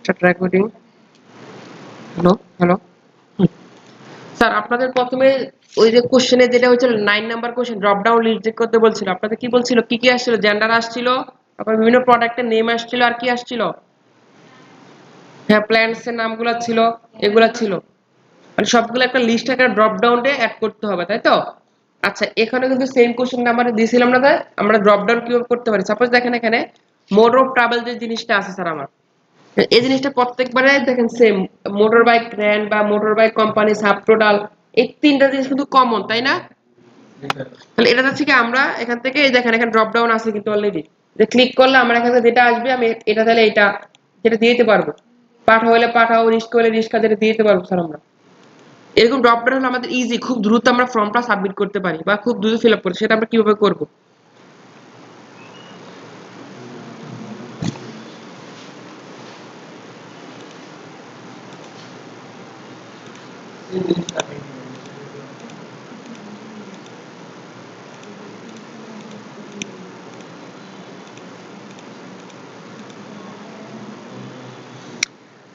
Start recording. Hello hello sir, আপনাদের প্রথমে ওই যে কোশ্চেনে যেটা হচ্ছিল 9 number question, drop down list করতে বলছিল, আপনাদের কি বলছিল, কি কি আসছিল? জেন্ডার আসছিল, তারপর বিভিন্ন প্রোডাক্টের নেম আসছিল, আর কি আসছিল? হ্যাঁ, প্ল্যান্টস এর নামগুলো ছিল, এগুলা ছিল। মানে সবগুলো একটা লিস্ট আকারে ড্রপ ডাউনে অ্যাড করতে হবে, তাই তো? আচ্ছা, এখানে কিন্তু সেম কোশ্চেনটা আমরা দিয়েছিলাম না স্যার? আমরা ড্রপ ডাউন কিভাবে করতে পারি? সাপোজ দেখেন এখানে মোড অফ ট্রাভেল যে জিনিসটা আছে স্যার, আমার এই জিনিসটা প্রত্যেকবারে দেখেন সেম। মোটর বাইক ব্র্যান্ড বা motor bike company, sub total, এই তিনটা জিনিস কিন্তু কমন, তাই না? তাহলে এটা থেকে আমরা এখান থেকে এই দেখেন এখানে ড্রপ ডাউন আছে কিন্তু অলরেডি, যে ক্লিক করলে আমার এখানে যেটা আসবে আমি এটা তাহলে এটা যেটা দিয়ে দিতে পারবো। পাঠাও হলে পাঠাও, রিস্ক হলে রিস্কা, যেটা দিয়ে দিতে পারবো স্যার আমরা। এরকম ড্রপ ডাউন হলে আমাদের ইজি, খুব দ্রুত আমরা ফর্মটা সাবমিট করতে পারি বা খুব দ্রুত ফিল আপ করি। সেটা আমরা কিভাবে করবো?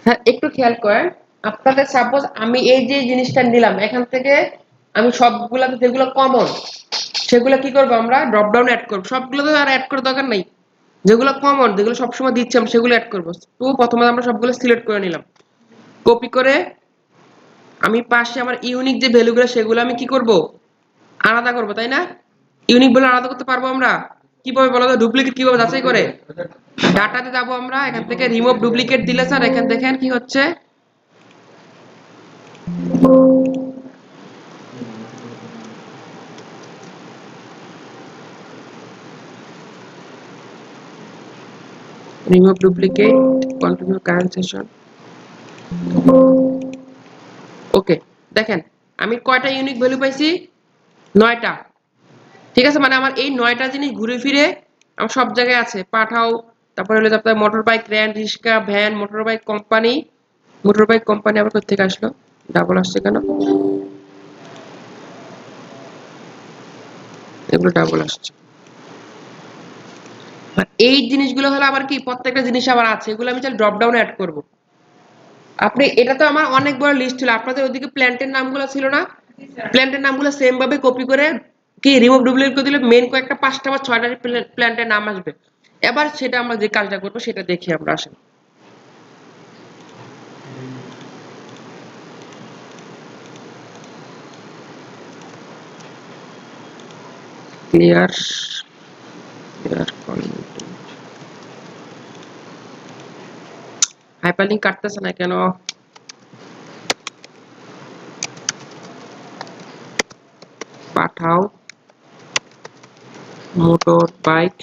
হ্যাঁ, একটু খেয়াল করেন। আপনাদের সাপোজ আমি এই যে জিনিসটা নিলাম, এখান থেকে আমি সবগুলা যেগুলো কমন সেগুলো কি করবো, আমরা ড্রপ ডাউন অ্যাড করবো। সবগুলো তো আর অ্যাড করার দরকার নাই, যেগুলো কমন যেগুলো সবসময় দিচ্ছি আমরা সেগুলো অ্যাড করবো। তো প্রথমে আমরা সবগুলো সিলেক্ট করে নিলাম, কপি করে আমি পাশে আমার ইউনিক যে ভ্যালুগুলো সেগুলো আমি কি করব, আলাদা করব, তাই না? ইউনিক ভ্যালু আলাদা করতে পারবো আমরা কিভাবে বলো তো? ডুপ্লিকেট কিভাবে যাচাই করে? ডাটাতে যাবো আমরা, এখান থেকে রিমুভ ডুপ্লিকেট দিলে স্যার এখান দেখেন কি হচ্ছে, remove duplicate, continue current session. Okay, দেখেন আমি কয়টা ইউনিক ভ্যালু পাইছি? 9টা। ঠিক আছে, মানে আমার এই 9টা জিনিস ঘুরে ফিরে আমার সব জায়গায় আছে। পাঠাও, তারপরে হলো আপনার motor bike rent, rickshaw, van, motor bike company. Motor bike company আবার কোথা থেকে আসলো? ডাবল আসছে কেন? এগুলো ডাবল আসছে। আর এই জিনিসগুলো হলো আবার কি, প্রত্যেকটা জিনিস আবার আছে, এগুলো আমি চাইলে ড্রপ ডাউনে অ্যাড করব। আপনি এটা তো আমার অনেক বড় লিস্ট ছিল, আপনাদের ওদিকে প্ল্যান্টের নামগুলো ছিল না? প্ল্যান্টের নামগুলো সেম ভাবে কপি করে কি রিমুভ ডুপ্লিকেট করে দিলে মেন কয়েকটা 5টা বা 6টা প্ল্যান্টের নাম আসবে। এবার সেটা আমরা যে কাজটা করবো সেটা দেখি আমরা। আসেন, ক্লিয়ার ক্লিয়ার হাইপারলিংক কাটতেছে না কেন? পাঠাও মোটর বাইক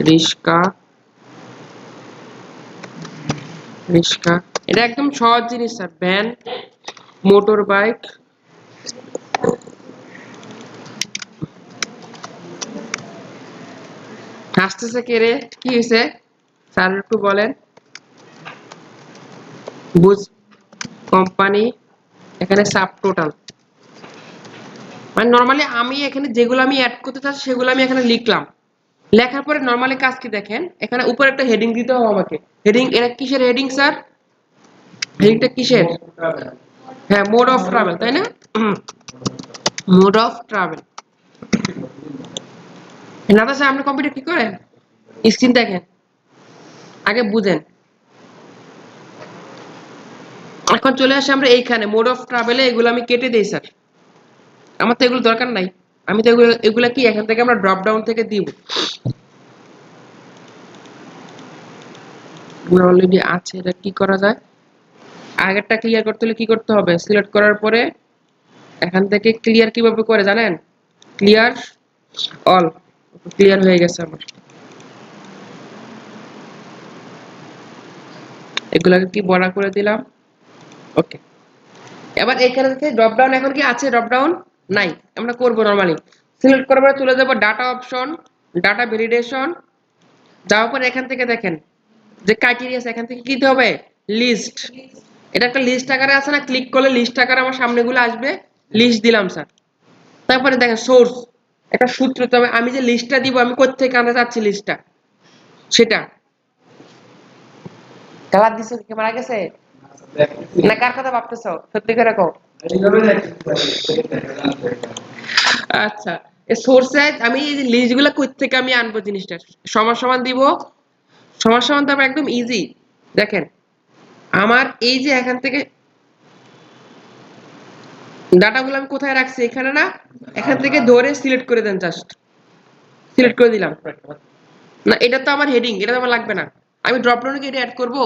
রিক্সা, রিক্সা এটা একদম সহজ জিনিস স্যার। ভ্যান, মোটর বাইক, আসতেছে কে রে? কি হয়েছে স্যার একটু বলেন। বুঝ কোম্পানি, এখানে সাব টোটাল। মানে নরমালি আমি এখানে যেগুলো আমি অ্যাড করতে চাচ্ছি সেগুলো আমি এখানে লিখলাম। লেখার পরে নরমালি কাজ কি দেখেন, এখানে উপরে একটা হেডিং দিতে হবে আমাকে। হেডিং, এটা কিসের হেডিং স্যার? হেডিংটা কিসের? হ্যাঁ, মোড অফ ট্রাভেল, তাই না? Mode of travel. না তো স্যার, আপনি কম্পিউটার কি করেন? স্ক্রিন দেখেন, আগে বুঝেন। এখন চলে আসে আমরা এইখানে মোড অফ ট্রাভেলে, এগুলো আমি কেটে দিই স্যার, আমার তো এগুলো দরকার নাই। আমি তো এগুলা কি এখান থেকে আমরা ড্রপ ডাউন থেকে দিব, অলরেডি আছে। এটা কি করা যায়? আগেরটা ক্লিয়ার করতে হলে কি করতে হবে? সিলেক্ট করার পরে এখান থেকে ক্লিয়ার কিভাবে করে জানেন? Clear all. ক্লিয়ার হয়ে গেছে আমার, এগুলাকে কি বড় করে দিলাম। ওকে, এবার এখানে থেকে ড্রপ ডাউন এখন কি আছে? ড্রপ ডাউন নাই, আমরা করব নরমালি। সিলেক্ট করার পরে চলে যাব ডাটা অপশন, ডাটা ভ্যালিডেশন। যাওয়ার পরে এখান থেকে দেখেন যে ক্রাইটেরিয়া আছে, এখান থেকে কি দিতে হবে? লিস্ট। এটা একটা লিস্ট আকারে আছে না? ক্লিক করলে লিস্ট আকারে আমার সামনেগুলো আসবে। লিস্ট দিলাম স্যার। তারপরে দেখেন সোর্স, একটা সূত্র, তবে আমি যে লিস্টটা দিব আমি কোত্থেকে আনতে চাচ্ছি লিস্টটা সেটা। কালার দিছো কি মারা গেছে না কার কথা ভাবতেছো সত্যি করে কও আচ্ছা এই সোর্স সাইজ আমি এই লিস্টগুলো কই থেকে আমি আনবো জিনিসটা সমান সমান দিব সমান সমান তো একদম ইজি দেখেন আমার এই যে এখান থেকে ডাটাগুলো আমি কোথায় রাখছি এখানে না এখান থেকে ধরে সিলেক্ট করে দেন জাস্ট সিলেক্ট করে দিলাম না এটা তো আমার হেডিং এটা তো আমার লাগবে না আমি ড্রপ ডাউনে কি এটা অ্যাড করব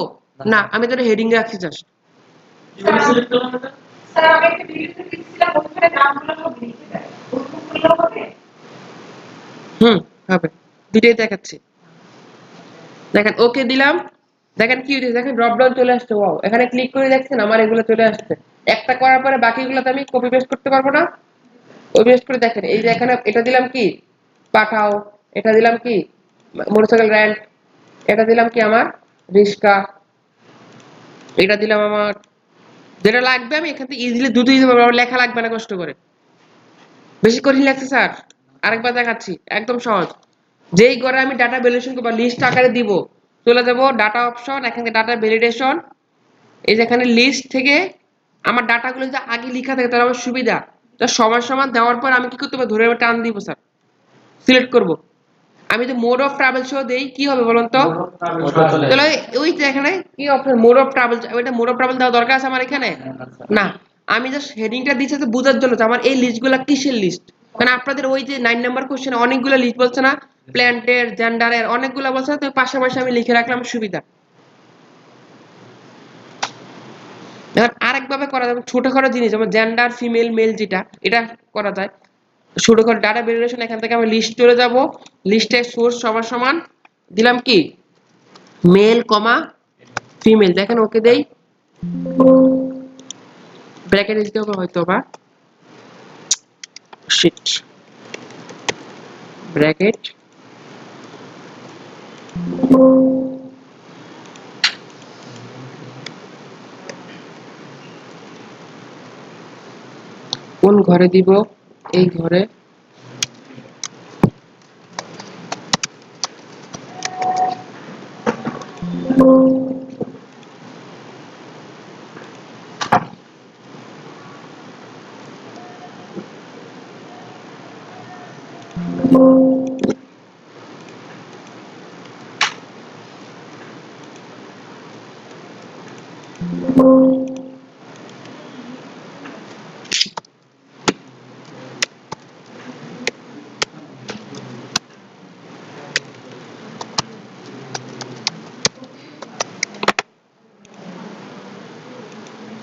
না আমি তো হেডিং রাখছি জাস্ট স্যার আমি একটা ভিডিওতে দেখছিলাম ওখানে নামগুলো সব লিখে দেয় ওরকম করলেও হবে হবে দুটোই দেখাচ্ছি দেখেন ওকে দিলাম দেখেন কি হয়েছে দেখেন ড্রপ ডাউন চলে আসছে ওয়াও এখানে ক্লিক করে দেখছেন আমার এগুলো চলে আসছে একটা করার পরে বাকিগুলো তো আমি কপি পেস্ট করতে পারবো না কপি পেস্ট করে দেখেন এই যে এখানে এটা দিলাম কি পাঠাও এটা দিলাম কি মোটরসাইকেল র্যান্ট এটা দিলাম কি আমার রিস্কা এটা দিলাম আমার যেটা লাগবে আমি এখান থেকে ইজিলি দুটো দিতে পারবো আমার লেখা লাগবে না কষ্ট করে বেশি কঠিন লাগছে স্যার আরেকবার দেখাচ্ছি একদম সহজ যেই ঘরে আমি ডাটা ভ্যালিডেশন বা লিস্ট আকারে দিব চলে যাব ডাটা অপশন এখান থেকে ডাটা ভ্যালিডেশন এই যে এখানে লিস্ট থেকে আমার ডাটাগুলো যদি আগে লেখা থাকে তাহলে আমার সুবিধা তো সমান সমান দেওয়ার পর আমি কি করতে পারবো ধরে টান দিব স্যার সিলেক্ট করব আমি যদি মোড অফ ট্রাভেল শো দেই কি হবে বলুন তো তাহলে ওই যে এখানে কি অপশন মোড অফ ট্রাভেল ওইটা মোড অফ ট্রাভেল দেওয়া দরকার আছে আমার এখানে না আমি জাস্ট হেডিংটা দিচ্ছি তো বোঝার জন্য যে আমার এই লিস্টগুলো কিসের লিস্ট মানে আপনাদের ওই যে 9 নাম্বার কোশ্চেনে অনেকগুলো লিস্ট বলছে না প্ল্যান্টের জেন্ডারের অনেকগুলো বলছে তো পাশাপাশি আমি লিখে রাখলাম সুবিধা এবার আরেকভাবে করা যাবে ছোটখাটো জিনিস যেমন জেন্ডার ফিমেল মেল যেটা এটা করা যায় ছোটখাটো ডাটা ভেরিয়েশন এখান থেকে আমি লিস্ট চলে যাব লিস্টের সোর্স সবার সমান দিলাম কি মেল কমা ফিমেল দেখেন ওকে দেই ব্র্যাকেট দিতে হবে হয়তো বা শিট ব্র্যাকেট কোন ঘরে দিব এই ঘরে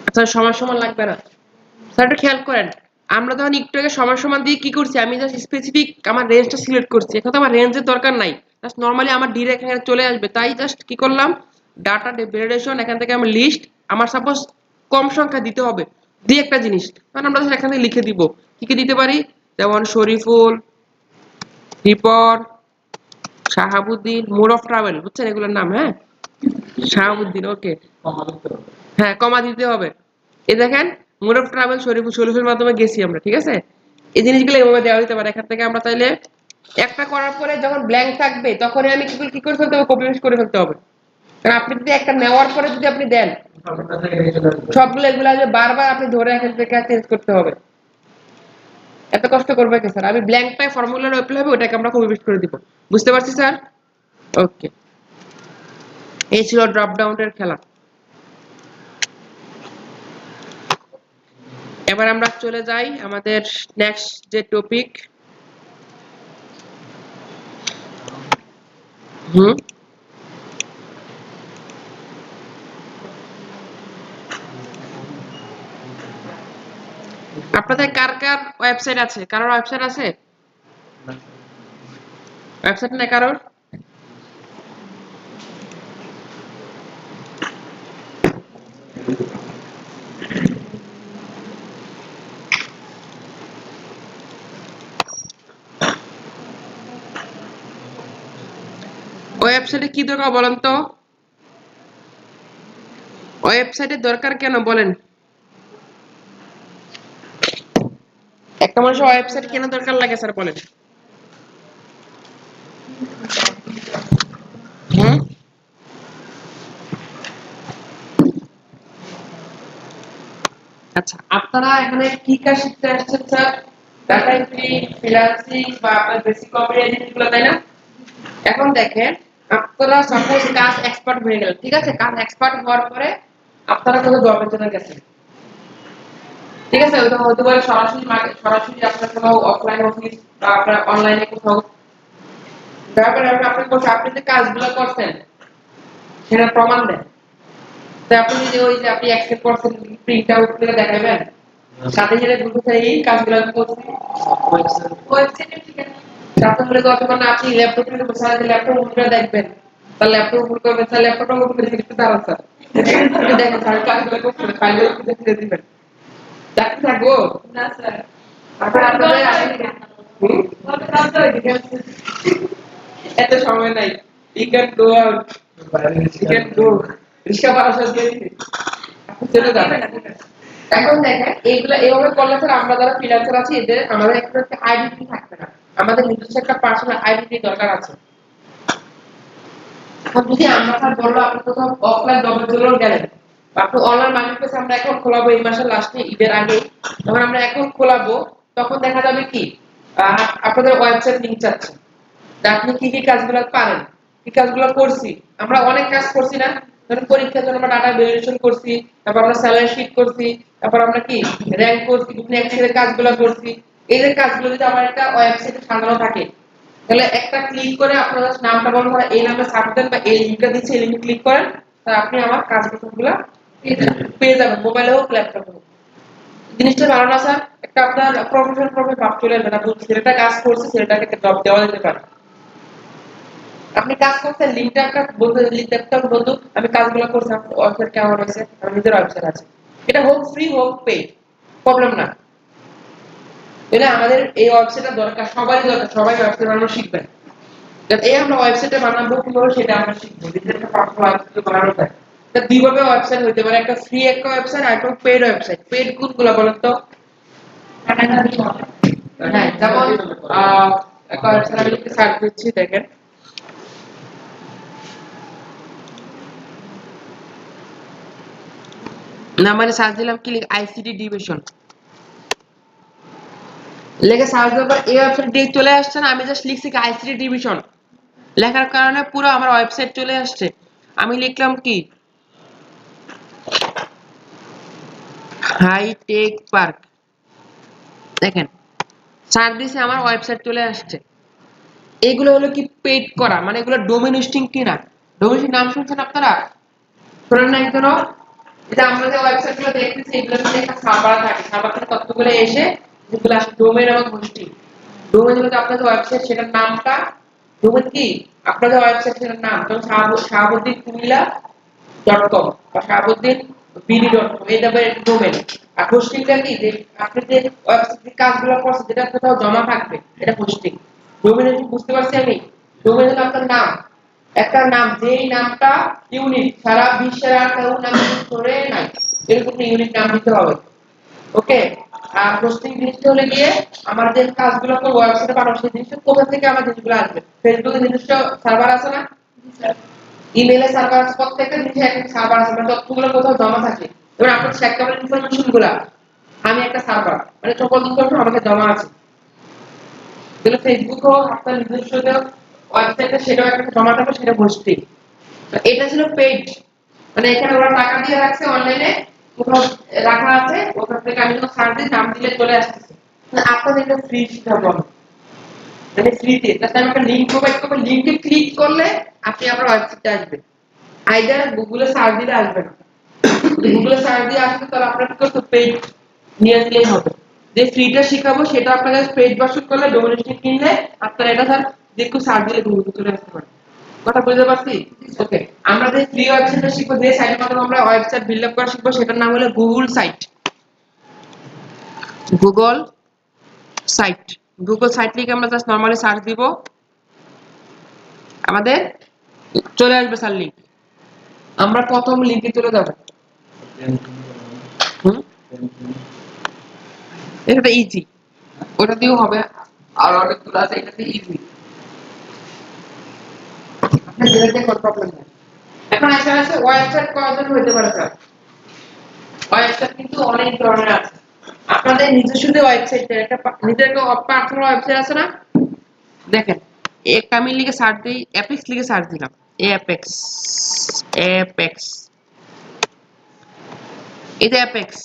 আচ্ছা সমান সমান লাগবে না স্যার একটু খেয়াল করেন আমরা তখন একটু আগে সমান সমান দিয়ে কি করছি আমি জাস্ট স্পেসিফিক আমার রেঞ্জটা সিলেক্ট করছি এখন তো আমার রেঞ্জের দরকার নাই জাস্ট নরমালি আমার ডিরেক্ট এখানে চলে আসবে তাই জাস্ট কি করলাম ডাটা ভ্যালিডেশন এখান থেকে আমি লিস্ট আমার সাপোজ কম সংখ্যা দিতে হবে দিয়ে একটা জিনিস কারণ আমরা জাস্ট এখান থেকে লিখে দিব কি কি দিতে পারি যেমন Shariful Ripon Shahabuddin mode of travel বুঝছেন এগুলোর নাম হ্যাঁ শাহাবুদ্দিন ওকে হ্যাঁ কমা দিতে হবে এই দেখেন মোড অফ ট্রাভেল শরীফের মাধ্যমে গেছি আমরা ঠিক আছে এই জিনিসগুলো এভাবে দেওয়া হতে পারে এখান থেকে আমরা চাইলে একটা করার পরে যখন ব্ল্যাঙ্ক থাকবে তখনই আমি কি করে ফেলতে হবে কপি পেস্ট করে ফেলতে হবে কারণ আপনি যদি একটা নেওয়ার পরে যদি আপনি দেন সবগুলো এগুলো আসবে বারবার আপনি ধরে এখান থেকে চেঞ্জ করতে হবে এত কষ্ট করবে কি স্যার আমি ব্ল্যাঙ্কটাই ফর্মুলার অ্যাপ্লাই হবে ওটাকে আমরা কপি পেস্ট করে দিব বুঝতে পারছি স্যার ওকে এই ছিল ড্রপ ডাউনের খেলা এবার আমরা চলে যাই আমাদের নেক্সট যে টপিক আপনাদের কার কার ওয়েবসাইট আছে কারোর ওয়েবসাইট আছে ওয়েবসাইট নেই কারোর ওয়েবসাইটে কি দরকার বলেন তো ওয়েবসাইটের দরকার কেন বলেন একটা মানুষের ওয়েবসাইট কেন দরকার লাগে স্যার বলেন হুম আচ্ছা, আপনারা এখানে কি কাজ শিখতে আসছেন স্যার? ডাটা এন্ট্রি, ফ্রিল্যান্সিং বা আপনার বেসিক কম্পিউটার জিনিসগুলো, তাই না? এখন দেখেন, আপনারা সাপোজ কাজ এক্সপার্ট হয়ে গেলেন, ঠিক আছে? কাজ এক্সপার্ট হওয়ার পরে আপনারা কোনো জবের জন্য গেছেন, ঠিক আছে? ওইটা হতে পারে সরাসরি সরাসরি আপনার কোনো অফলাইন অফিস বা আপনার অনলাইনে কোথাও। তারপরে আপনি যে কাজগুলো করছেন সেটা প্রমাণ দেন। তো আপনি যদি ওই যে আপনি অ্যাকসেপ্ট করছেন, প্রিন্ট আউট করে দেখাবেন, সাথে সাথে বুঝতে এই কাজগুলো আমি করছি ওয়েবসাইটে, ঠিক আছে? তারপর মনে করতে আপনি ল্যাপটপে বসে ল্যাপটপ ওপেন করে দেখবেন, তার ল্যাপটপ ওপেন করবেন, তার ল্যাপটপটা ওপেন করে দেখতে দাঁড়ান স্যার, দেখেন স্যার কাজগুলো করছেন, ফাইলগুলো খুঁজে খুঁজে দিবেন। চাকরি থাকবো না স্যার। তারপরে আপনাদের এত সময় নাই, you can go out, you can go, রিক্সা ভাড়া সব দিয়ে দিবি, চলে যাবেন। এখন দেখেন এইগুলো এইভাবে করলে স্যার আমরা যারা ফ্রিল্যান্সার আছি এদের আমাদের একটা আইডেন্টিটি থাকবে না, আমাদের নিজস্ব একটা পার্সোনাল আইডেন্টিটি দরকার আছে। এখন যদি আমরা স্যার বললো আপনি কোথাও অফলাইন জবের জন্য গেলেন, আপনি অনলাইন মার্কেটপ্লেস আমরা এখন খোলাবো এই মাসের লাস্টে ঈদের আগে, যখন আমরা এখন খোলাবো তখন দেখা যাবে কি আপনাদের ওয়েবসাইট লিংক চাচ্ছে, আপনি কি কি কাজগুলো পারেন, কি কাজগুলো করছি, আমরা অনেক কাজ করছি না? ধরেন পরীক্ষার জন্য আমরা ডাটা ভ্যালিডেশন করছি, তারপর আমরা স্যালারি শীট করছি, তারপর আমরা কি র‍্যাঙ্ক করছি, বিভিন্ন এক্সেলের কাজগুলো করছি। এই যে কাজগুলো যদি আমার একটা ওয়েবসাইটে সাজানো থাকে, তাহলে একটা ক্লিক করে আপনারা নামটা বলুন, এই নামে সার্চ দেন বা এই লিংকটা দিচ্ছি, এই লিংকে ক্লিক করেন, তাহলে আপনি আমার কাজগুলো পেয়ে যাবেন, মোবাইলে হোক ল্যাপটপে হোক। জিনিসটা ভালো না স্যার? একটা আপনার প্রফেশনাল ভাব চলে আসবে না, ছেলেটা কাজ করছে ছেলেটাকে জব দেওয়া যেতে পারে। আপনি কাজ করছেন, লিংকটা একটা বলতে লিখতে বন্ধু আমি কাজগুলো করছি, ওয়েবসাইট কেমন হয়েছে, আমার নিজের ওয়েবসাইট আছে, এটা হোক ফ্রি হোক পেইড, প্রবলেম না। তাহলে আমাদের এই ওয়েবসাইটটা দরকার, সবারই দরকার, সবাই ওয়েবসাইট বানানো শিখবেন। এই আমরা ওয়েবসাইটে বানাবো কিভাবে সেটা আমরা শিখবো, নিজের একটা পার্সোনাল ওয়েবসাইট বানানো যায়। তা দুইভাবে ওয়েবসাইট হতে পারে, একটা ফ্রি একটা ওয়েবসাইট আর একটা পেইড ওয়েবসাইট। পেইড কোনগুলো বলেন তো? হ্যাঁ, যেমন একটা ওয়েবসাইট আমি একটু সার্চ দিচ্ছি, দেখেন না মানে সার্চ দিলাম কি আইসিটি ডিভিশন লেখে সার্চ দেওয়ার পর এই ওয়েবসাইট দিয়ে চলে আসছে না, আমি জাস্ট লিখছি আইসিটি ডিভিশন, লেখার কারণে পুরো আমার ওয়েবসাইট চলে আসছে। আমি লিখলাম কি হাইটেক পার্ক, দেখেন সার্চ দিছে আমার ওয়েবসাইট চলে আসছে। এগুলো হলো কি পেইড করা, মানে এগুলো ডোমেইন হোস্টিং কিনা। ডোমেইন হোস্টিং নাম শুনছেন আপনারা? শোনেন না একজনও? এটা আমরা যে ওয়েবসাইটগুলো দেখতেছি এগুলোর মধ্যে একটা সার্ভার থাকে, সার্ভার থেকে তথ্যগুলো এসে যেগুলো আসে ডোমেইন এবং হোস্টিং। ডোমেইন হলো আপনাদের ওয়েবসাইট, সেটার নামটা ডোমেইন কি আপনাদের ওয়েবসাইট সেটার নাম, যেমন shahabuddin.com বা shahabuddin.bd.com, এটা ডোমেইন। আর হোস্টিংটা কি যে আপনি যে ওয়েবসাইটে কাজগুলো করছেন যেটা কোথাও জমা থাকবে, এটা হোস্টিং। ডোমেইন কি বুঝতে পারছি আমি? ডোমেইন হলো আপনার নাম, একটা নাম যেই নামটা ইউনিক, সারা বিশ্বের আর কেউ নাম ধরে নাই এরকম ইউনিক নাম দিতে হবে। ওকে। আর হোস্টিং জিনিসটা হলে গিয়ে আমার যে কাজগুলো করব ওয়েবসাইটে পাঠাবো সেই জিনিসটা কোথা থেকে আমার জিনিসগুলো আসবে। ফেসবুকে নিজস্ব সার্ভার আছে না, ইমেইলে সার্ভার আছে, প্রত্যেকটা জিনিসে একটা সার্ভার আছে, মানে তথ্যগুলো কোথাও জমা থাকে। এবার আপনার সেক্টরের ইনফরমেশন গুলা আমি একটা সার্ভার, মানে সকল ইনফরমেশন আমাকে জমা আছে। তাহলে ফেসবুক হোক আপনার নিজস্ব যে ওয়েবসাইটে সেটাও একটা জমা থাকবে, সেটা হোস্টিং। এটা ছিল পেইড, মানে এখানে ওরা টাকা দিয়ে রাখছে অনলাইনে কোথাও রাখা আছে, ওখান থেকে আমি যখন সার্চ দিই নাম দিলে চলে আসতেছে। আপনাদের এটা ফ্রি শিখাবো, মানে ফ্রিতে জাস্ট আমি একটা লিংক প্রোভাইড করব, লিংকে ক্লিক করলে আপনি আমার ওয়েবসাইটে আসবেন। আইদার গুগলে সার্চ দিলে আসবে না, গুগলে সার্চ দিয়ে আসবে তাহলে আপনাকে তো পেইড নিয়ে দিলেই হবে। যে ফ্রিটা শিখাবো সেটা আপনাকে পেইড ভার্সন করলে ডোমেইন কিনলে আপনারা এটা স্যার দেখো সার্চ দিলে গুগলে চলে আসতে পারে। কথা বুঝতে পারছি? ওকে। আমরা যে ফ্রি ওয়েবসাইটটা শিখবো, যে সাইটের মাধ্যমে আমরা ওয়েবসাইট বিল্ড আপ করা শিখবো, সেটার নাম হলো Google site. Google site, Google site লিখে আমরা জাস্ট নরমালি সার্চ দিব, আমাদের চলে আসবে স্যার লিংক। আমরা প্রথম লিংকে চলে যাব। এটা ইজি, ওটা দিয়েও হবে, আর অনেকগুলো আছে, এটাতে ইজি, আপনার যেটাতে কোনো প্রবলেম নেই। এখন আসলে ওয়েবসাইট কয়জন হতে পারে স্যার? ওয়েবসাইট কিন্তু অনেক ধরনের আছে। আপনাদের নিজস্ব যে ওয়েবসাইটের একটা নিজের একটা পার্সোনাল ওয়েবসাইট আছে না? দেখেন, একটা আমি লিখে সার্চ দিই, অ্যাপেক্স লিখে সার্চ দিলাম। অ্যাপেক্স, অ্যাপেক্স, এটা অ্যাপেক্স।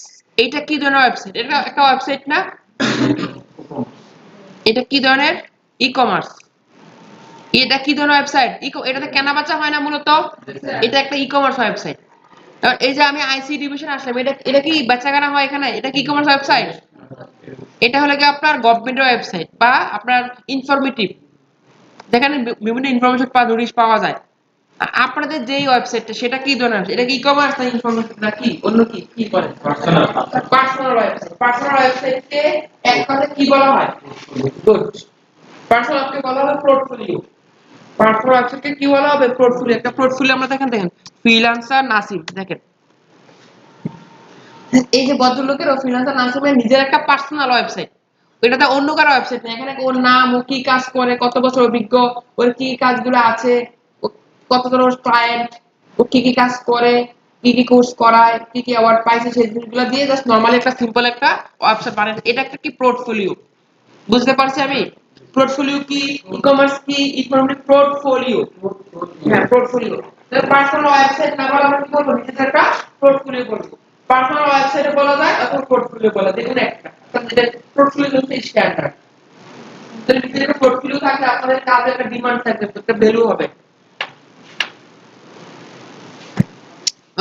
এটা কি ধরনের ওয়েবসাইট? এটা একটা ওয়েবসাইট না? এটা কি ধরনের? E commerce. এটা কি ধরনের ওয়েবসাইট? এটাতে কেনা বেচা হয় না মূলত? এটা একটা ই কমার্স ওয়েবসাইট। এই যে আমি আইসি ডিভিশন আসলাম, এটা এটা কি বেচা কেনা হয় এখানে? এটা কি ই কমার্স ওয়েবসাইট? এটা হলো কি আপনার গভর্নমেন্টের ওয়েবসাইট বা আপনার ইনফরমেটিভ, যেখানে বিভিন্ন ইনফরমেশন বা নোটিশ পাওয়া যায়। আপনাদের যেই ওয়েবসাইটটা সেটা কি ধরনের? এটা কি ই কমার্স না ইনফরমেটিভ না কি অন্য কি কি বলে? Personal website. পার্সোনাল ওয়েবসাইটকে এক কথায় কি বলা হয়? গুড। পার্সোনাল আপনি বলা হয় পোর্টফোলিও। পার্সোনাল ওয়েবসাইটকে কি বলা হবে? পোর্টফোলিও। একটা পোর্টফোলিও আমরা দেখেন ফ্রিল্যান্সার নাসিম দেখেন, এই যে ভদ্রলোকের ও ফ্রিল্যান্সার নাসিমের নিজের একটা পার্সোনাল ওয়েবসাইট। এটাতে অন্য কারো ওয়েবসাইট নেই। এখানে ওর নাম, ও কি কাজ করে, কত বছর অভিজ্ঞ, ওর কি কাজগুলো আছে, ও কতজন ওর ক্লায়েন্ট, ও কি কি কাজ করে, কি কি কোর্স করায়, কি কি অ্যাওয়ার্ড পাইছে, সেই জিনিসগুলো দিয়ে জাস্ট নরমালি একটা সিম্পল একটা ওয়েবসাইট বানায়। এটা একটা কি পোর্টফোলিও। বুঝতে পারছি আমি? পোর্টফোলিও কি, ই কমার্স কি, ইকোনমিক পোর্টফোলিও। হ্যাঁ, পোর্টফোলিও। তাহলে পার্সোনাল ওয়েবসাইট না বলে আমরা কি বলবো? নিজেদের একটা পোর্টফোলিও বলবো। পার্সোনাল ওয়েবসাইটে বলা যায় অথবা পোর্টফোলিও বলা যায়, যেকোনো একটা। তাহলে পোর্টফোলিও হচ্ছে স্ট্যান্ডার্ড। তাহলে নিজের একটা পোর্টফোলিও থাকলে আপনাদের কাজে একটা ডিমান্ড থাকবে, একটা ভ্যালু হবে।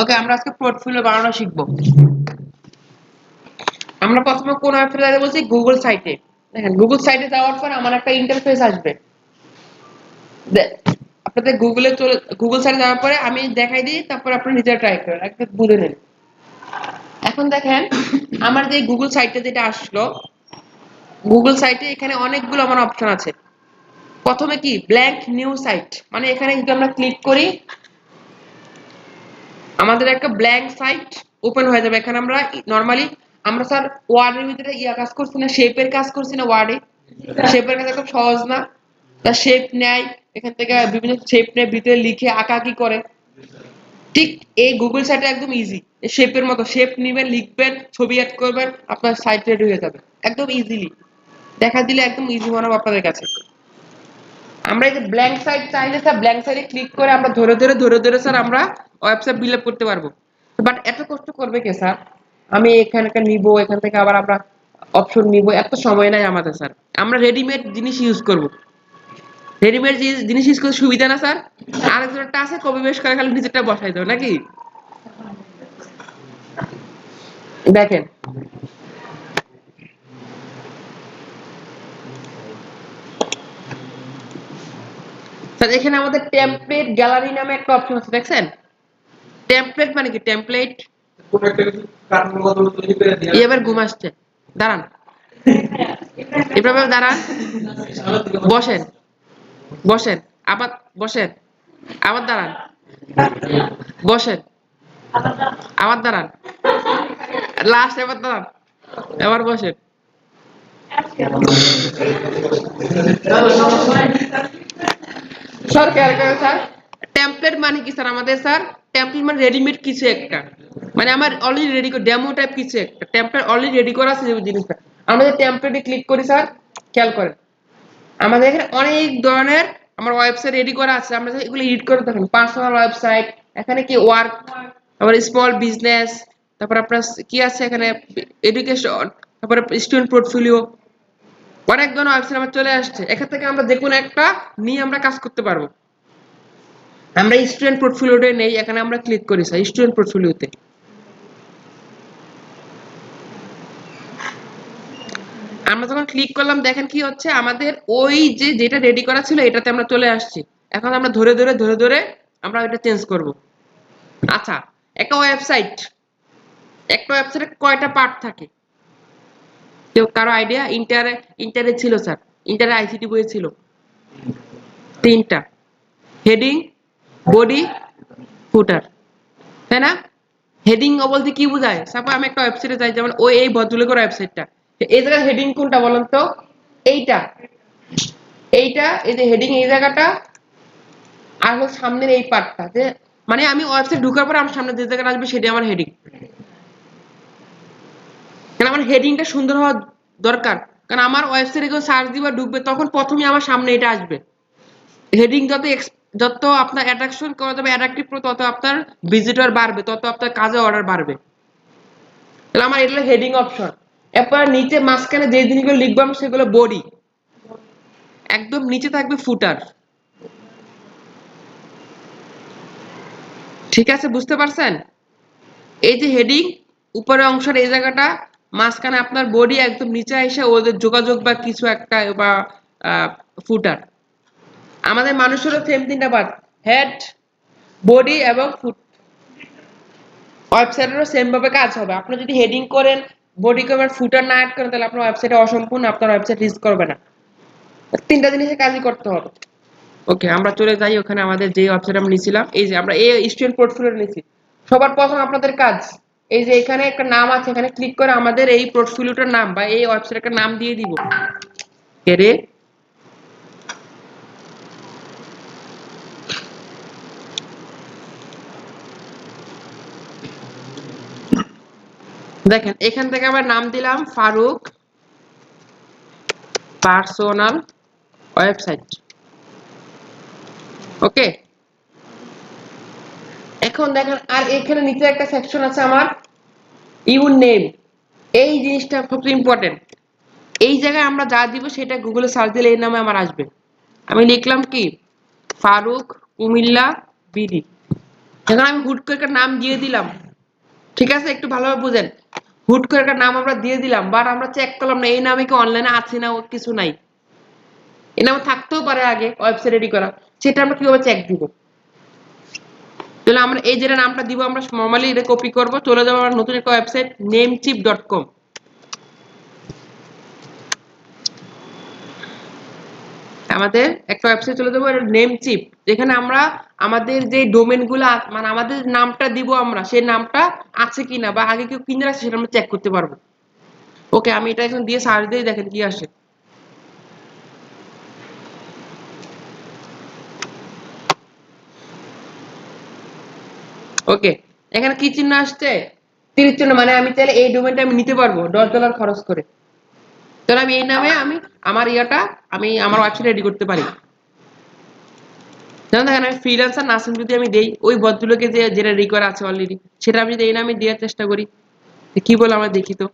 ওকে, আমরা আজকে পোর্টফোলিও বানানো শিখবো। আমরা প্রথমে কোন ওয়েবসাইটে যাবো বলছি? গুগল সাইটে। দেখেন, গুগল সাইটে যাওয়ার পর আমার একটা ইন্টারফেস আসবে। আপনাদের গুগল সাইটে যাওয়ার পরে আমি দেখাই দিই, তারপর আপনি নিজে ট্রাই করেন, একটু বুঝে নেন। এখন দেখেন, আমার যে গুগল সাইটে যেটা আসলো, গুগল সাইটে এখানে অনেকগুলো আমার অপশন আছে। প্রথমে কি ব্ল্যাঙ্ক নিউ সাইট, মানে এখানে যদি আমরা ক্লিক করি আমাদের একটা ব্ল্যাঙ্ক সাইট ওপেন হয়ে যাবে। এখানে আমরা নরমালি আমরা স্যার ওয়ার্ডের ভিতরে কাজ করছি না, শেপের কাজ করছি না ওয়ার্ডে? শেপের কাজ খুব সহজ না? তার শেপ নেয়, এখান থেকে বিভিন্ন শেপ নেয়, ভিতরে লিখে আঁকাআঁকি করে। ঠিক এই গুগল সাইটে একদম ইজি। শেপের মতো শেপ নেবেন, লিখবেন, ছবি অ্যাড করবেন, আপনার সাইট রেডি হয়ে যাবে একদম ইজিলি। দেখা দিলে একদম ইজি মনে হবে আপনাদের কাছে। আমরা এই যে ব্ল্যাঙ্ক সাইট চাইলে স্যার ব্ল্যাঙ্ক সাইটে ক্লিক করে আমরা ধরে ধরে স্যার আমরা ওয়েবসাইট বিল্ড আপ করতে পারবো। বাট এত কষ্ট করবে কে স্যার? আমি এখানকে নিব, এখান থেকে আবার আমরা অপশন নিব, এত সময় নাই আমাদের স্যার। আমরা রেডিমেড জিনিস ইউজ করব। রেডিমেড জিনিস ইউজ করতে সুবিধা না স্যার? আরেকজনটা আছে কপি পেস্ট করে খালি নিজেরটা বসাই দাও নাকি? দেখেন, স্যার এখানে আমাদের টেমপ্লেট গ্যালারি নামে একটা অপশন আছে, দেখছেন? টেমপ্লেট মানে কি? টেমপ্লেট এবার ঘুম আসছে, দাঁড়ান, এভাবে দাঁড়ান, বসেন, বসেন, আবার বসেন, আবার দাঁড়ান, বসেন, আবার দাঁড়ান, লাস্ট এবার দাঁড়ান, এবার বসেন। স্যার খেয়াল করেন স্যার, টেমপ্লেট মানে কি স্যার আমাদের? স্যার টেমপ্লেট মানে রেডিমেড কিছু একটা, মানে আমার অলরেডি রেডি করে ডেমো টাইপ কিছু একটা। টেমপ্লেট অলরেডি রেডি করা আছে যে জিনিসটা, আমরা যে টেমপ্লেটে ক্লিক করি স্যার, খেয়াল করেন আমাদের এখানে অনেক ধরনের আমার ওয়েবসাইট রেডি করা আছে। আমরা এগুলো এডিট করে দেখেন, পার্সোনাল ওয়েবসাইট, এখানে কি ওয়ার্ক, তারপরে স্মল বিজনেস, তারপর আপনার কি আছে এখানে, এডুকেশন, তারপরে স্টুডেন্ট পোর্টফোলিও, অনেক ধরনের ওয়েবসাইট আমার চলে আসছে। এখান থেকে আমরা যে কোনো একটা নিয়ে আমরা কাজ করতে পারবো। আমরা স্টুডেন্ট পোর্টফোলিওতে নেই, এখানে আমরা ক্লিক করি স্যার স্টুডেন্ট পোর্টফোলিওতে। আমরা যখন ক্লিক করলাম দেখেন কি হচ্ছে, আমাদের ওই যে যেটা রেডি করা ছিল এটাতে আমরা চলে আসছি। এখন আমরা ধরে ধরে আমরা এটা চেঞ্জ করব। আচ্ছা, একটা ওয়েবসাইট, একটা ওয়েবসাইটে কয়টা পার্ট থাকে? কেউ কারো আইডিয়া? ইন্টারে ছিল স্যার, ইন্টারে আইসিটি বইয়ে ছিল তিনটা: হেডিং, বডি, ফুটার, তাই না? হেডিং বলতে কি বোঝায়? সাপোজ আমি একটা ওয়েবসাইটে যাই, যেমন ওই এই ভদ্রলোকের ওয়েবসাইটটা, এই জায়গায় হেডিং কোনটা বলেন তো? এইটা, এইটা, এই যে হেডিং এই জায়গাটা, আর হলো সামনের এই পার্টটা, যে মানে আমি ওয়েবসাইট ঢোকার পরে আমার সামনে যে জায়গাটা আসবে সেটা আমার হেডিং। কারণ আমার হেডিংটা সুন্দর হওয়া দরকার, কারণ আমার ওয়েবসাইটে যখন সার্চ দিবা ঢুকবে তখন প্রথমেই আমার সামনে এটা আসবে। হেডিং যত আপনার অ্যাট্রাকশন করা যাবে, অ্যাট্রাকটিভ তত আপনার ভিজিটর বাড়বে, তত আপনার কাজে অর্ডার বাড়বে। তাহলে আমার এটা হেডিং অপশন। এরপর নিচে মাঝখানে যে জিনিসগুলো লিখবো সেগুলো বডি, একদম নিচে থাকবে ফুটার। ঠিক আছে, বুঝতে পারছেন? এই যে হেডিং উপরের অংশের এই জায়গাটা, মাঝখানে আপনার বডি, একদম নিচে এসে ওদের যোগাযোগ বা কিছু একটা বা ফুটার। আমাদের মানুষেরও সেম তিনটা পার্ট, হেড, বডি এবং ফুট। ওয়েবসাইটেরও সেম ভাবে কাজ হবে। আপনি যদি হেডিং করেন, বডি করেন, ফুটার না অ্যাড করেন, তাহলে আপনার ওয়েবসাইটে অসম্পূর্ণ, আপনার ওয়েবসাইট রিচ করবে না। তিনটা জিনিসের কাজই করতে হবে। ওকে, আমরা চলে যাই ওখানে আমাদের যে ওয়েবসাইট আমরা নিয়েছিলাম। এই যে আমরা এই স্টুডেন্ট পোর্টফোলিও নিয়েছি। সবার প্রথম আপনাদের কাজ, এই যে এখানে একটা নাম আছে, এখানে ক্লিক করে আমাদের এই পোর্টফোলিওটার নাম বা এই ওয়েবসাইটের নাম দিয়ে দিব। এরে দেখেন, এখান থেকে আবার নাম দিলাম ফারুক পার্সোনাল ওয়েবসাইট। ওকে, এখন দেখেন আর এখানে নিচে একটা সেকশন আছে আমার ইউর নেম। এই জিনিসটা সবচেয়ে ইম্পর্টেন্ট। এই জায়গায় আমরা যা দিব সেটা গুগলে সার্চ দিলে এই নামে আমার আসবে। আমি লিখলাম কি ফারুক কুমিল্লা বিডি। এখন আমি হুট করে একটা নাম দিয়ে দিলাম, ঠিক আছে, একটু ভালোভাবে বুঝেন। হুট করে একটা নাম আমরা দিয়ে দিলাম, বাট আমরা চেক করলাম না এই নামে কি অনলাইনে আছে না, কিছু নাই। এই নামে থাকতেও পারে আগে ওয়েবসাইট রেডি করা, সেটা আমরা কিভাবে চেক দিব? তাহলে আমরা এই যেটা নামটা দিব, আমরা নর্মালি এটা কপি করব, চলে যাবো আমরা নতুন একটা ওয়েবসাইট namecheap.com। আমাদের একটা ওয়েবসাইট চলে যাবো, নেমচিপ, যেখানে আমরা আমাদের যে ডোমেন গুলো মানে আমাদের নামটা দিব, আমরা সেই নামটা আছে কিনা বা আগে কেউ কিনে রাখছে সেটা আমরা চেক করতে পারবো। ওকে, আমি এটা এখন দিয়ে সার্চ দিয়ে দেখেন কি আসে। ওকে, এখানে কি চিহ্ন আসছে? 30 চিহ্ন, মানে আমি চাইলে এই ডোমেনটা আমি নিতে পারবো $10 খরচ করে। তাহলে আমি এই নামে আমি আমার আমি আমার ওয়েবসাইট রেডি করতে পারি। যেমন দেখেন, আমি ফ্রিল্যান্সার নাসিম যদি আমি দেই, ওই ভদ্রলোকে যে যেটা রেডি করা আছে অলরেডি, সেটা আমি যদি এই নামে দেওয়ার চেষ্টা করি, কি বলে আমরা দেখি তো।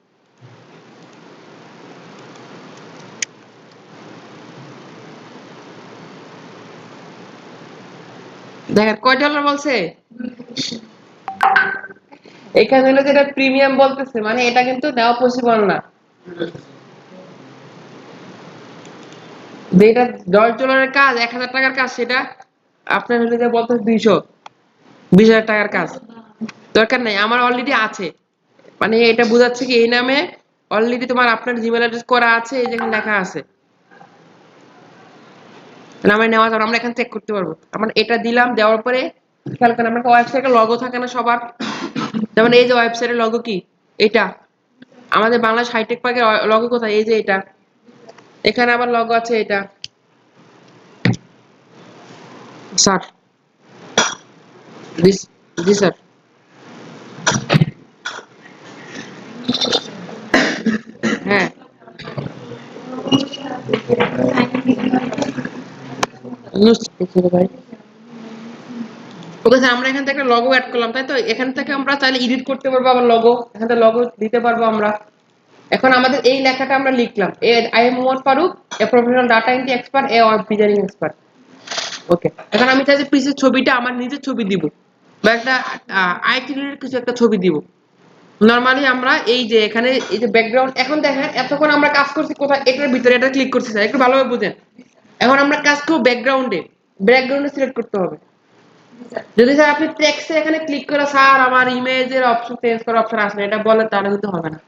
দেখেন কয় ডলার বলছে। এখানে হলো যেটা প্রিমিয়াম বলতেছে, মানে এটা কিন্তু দেওয়া পসিবল না। যেটা $10 কাজ, 1000 টাকার কাজ, সেটা আপনার হলে যে বলতে 20,000 টাকার কাজ। দরকার নাই, আমার অলরেডি আছে। মানে এটা বোঝাচ্ছে কি এই নামে অলরেডি তোমার আপনার জিমেল অ্যাড্রেস করা আছে, এই যেখানে লেখা আছে নামে নেওয়া যাবে, আমরা এখানে চেক করতে পারবো। আমরা এটা দিলাম, দেওয়ার পরে খেয়াল করেন আমরা ওয়েবসাইটের লগো থাকে না সবার, যেমন এই যে ওয়েবসাইটের লগো কি এটা, আমাদের বাংলাদেশ হাইটেক পার্কের লগো কোথায়? এই যে এটা, এখানে আবার লগো আছে এটা। স্যার, জি স্যার। হ্যাঁ, ভাই। ওকে স্যার, আমরা এখান থেকে একটা লগো অ্যাড করলাম, তাই তো? এখান থেকে আমরা চাইলে এডিট করতে পারবো আবার লগো, এখান থেকে লগো দিতে পারবো আমরা। এখন আমাদের এই লেখাটা আমরা লিখলাম, I am Mohammad Faruk, a professional data entry expert, a web designing expert. Okay, এখন আমি চাই যে পিসের ছবিটা আমার নিজের ছবি দিব বা একটা আইটি রিলেটেড কিছু একটা ছবি দিব। নরমালি আমরা এই যে এখানে এই যে ব্যাকগ্রাউন্ড, এখন দেখেন এতক্ষণ আমরা কাজ করছি কোথায়? এটার ভিতরে, এটা ক্লিক করছি স্যার, একটু ভালোভাবে বুঝেন। এখন আমরা কাজ করব ব্যাকগ্রাউন্ডে, ব্যাকগ্রাউন্ডে সিলেক্ট করতে হবে। যদি স্যার আপনি টেক্সটে এখানে ক্লিক করে স্যার আমার ইমেজের অপশন চেঞ্জ করার অপশন আসবে এটা বলেন, তাহলে কিন্তু হবে না।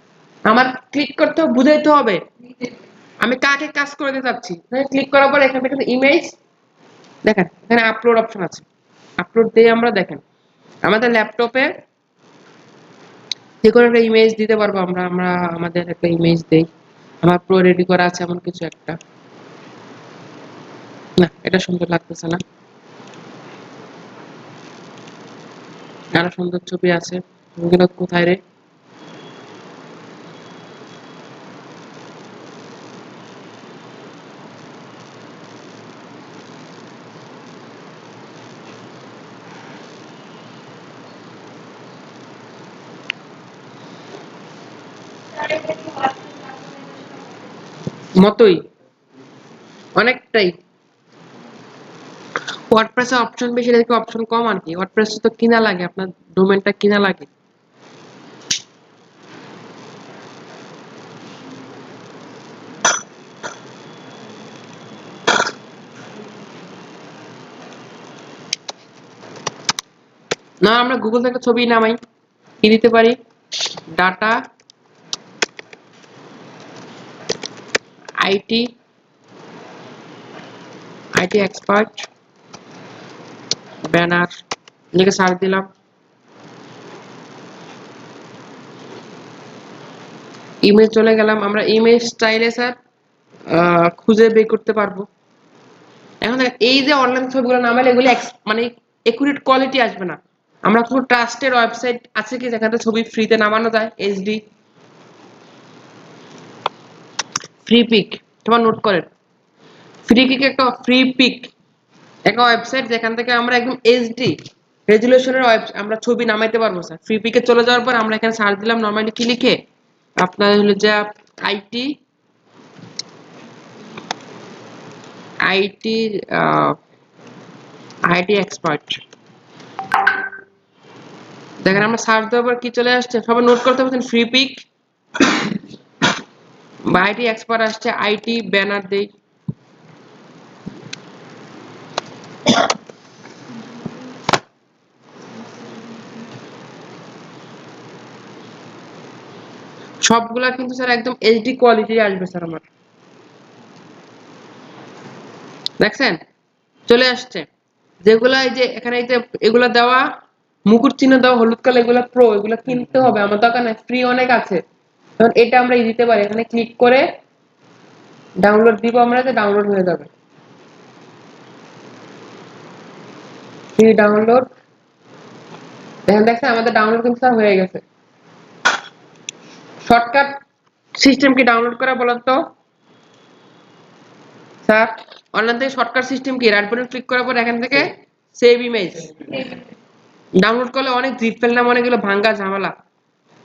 আমার ক্লিক করতে হবে, বুঝাইতে হবে আমি কাকে কাজ করে দিতে চাচ্ছি। ক্লিক করার পর এখান থেকে ইমেজ, দেখেন এখানে আপলোড অপশন আছে, আপলোড দিয়ে আমরা দেখেন আমাদের ল্যাপটপে যে কোনো একটা ইমেজ দিতে পারবো আমরা। আমরা আমাদের একটা ইমেজ দেই, আমার প্রো রেডি করা আছে এমন কিছু একটা। না, এটা সুন্দর লাগতেছে না, আরো সুন্দর ছবি আছে। ছবিগুলো কোথায় রে? মতোই অনেকটাই। ওয়ার্ডপ্রেসে অপশন বেশি, এদিকে অপশন কম আর কি। ওয়ার্ডপ্রেস তো কিনা লাগে, আপনার ডোমেনটা কিনা লাগে। না আমরা গুগল থেকে ছবি নামাই, কি দিতে পারি, data IT IT expert banner লিখে সার্চ দিলাম। ইমেজ চলে গেলাম, আমরা ইমেজ চাইলে স্যার খুঁজে বের করতে পারবো। এখন এই যে অনলাইন ছবিগুলো নামালে এগুলি মানে একুরেট কোয়ালিটি আসবে না। আমরা কোনো ট্রাস্টেড ওয়েবসাইট আছে কি যেখানে ছবি ফ্রিতে নামানো যায়, এইচডি ফ্রি পিক, তোমার নোট করেন, ফ্রি পিক একটা ফ্রি পিক একটা ওয়েবসাইট যেখান থেকে আমরা একদম এইচডি রেজুলেশনের আমরা ছবি নামাইতে পারবো স্যার। ফ্রি পিকে চলে যাওয়ার পর আমরা এখানে সার্চ দিলাম নরমালি কি লিখে, আপনার হলো যে আইটি আইটি আইটি এক্সপার্ট, দেখেন আমরা সার্চ দেওয়ার পর কি চলে আসছে, সবাই নোট করতে পারছেন, ফ্রি পিক বা আইটি এক্সপার্ট আসছে। আইটি ব্যানার দেই, সবগুলা কিন্তু স্যার একদম এইচডি কোয়ালিটি আসবে স্যার আমার, দেখছেন চলে আসছে। যেগুলা এই যে এখানে এই যে এগুলা দেওয়া মুকুট চিহ্ন দেওয়া হলুদ কালার, এগুলা প্রো, এগুলা কিনতে হবে, আমার দরকার নাই, ফ্রি অনেক আছে। তখন এটা আমরা দিতে পারি, এখানে ক্লিক করে ডাউনলোড দিব আমরা, যে ডাউনলোড হয়ে যাবে, ফ্রি ডাউনলোড। দেখেন আমাদের ডাউনলোড কিন্তু স্যার হয়ে গেছে। শর্টকাট সিস্টেম কি ডাউনলোড করা বলেন তো স্যার? অনলাইন থেকে শর্টকাট সিস্টেম কি, রাইট বাটন ক্লিক করার পর এখান থেকে সেভ ইমেজ ডাউনলোড করলে অনেক জিপ ফাইল নাম অনেকগুলো ভাঙ্গা ঝামেলা।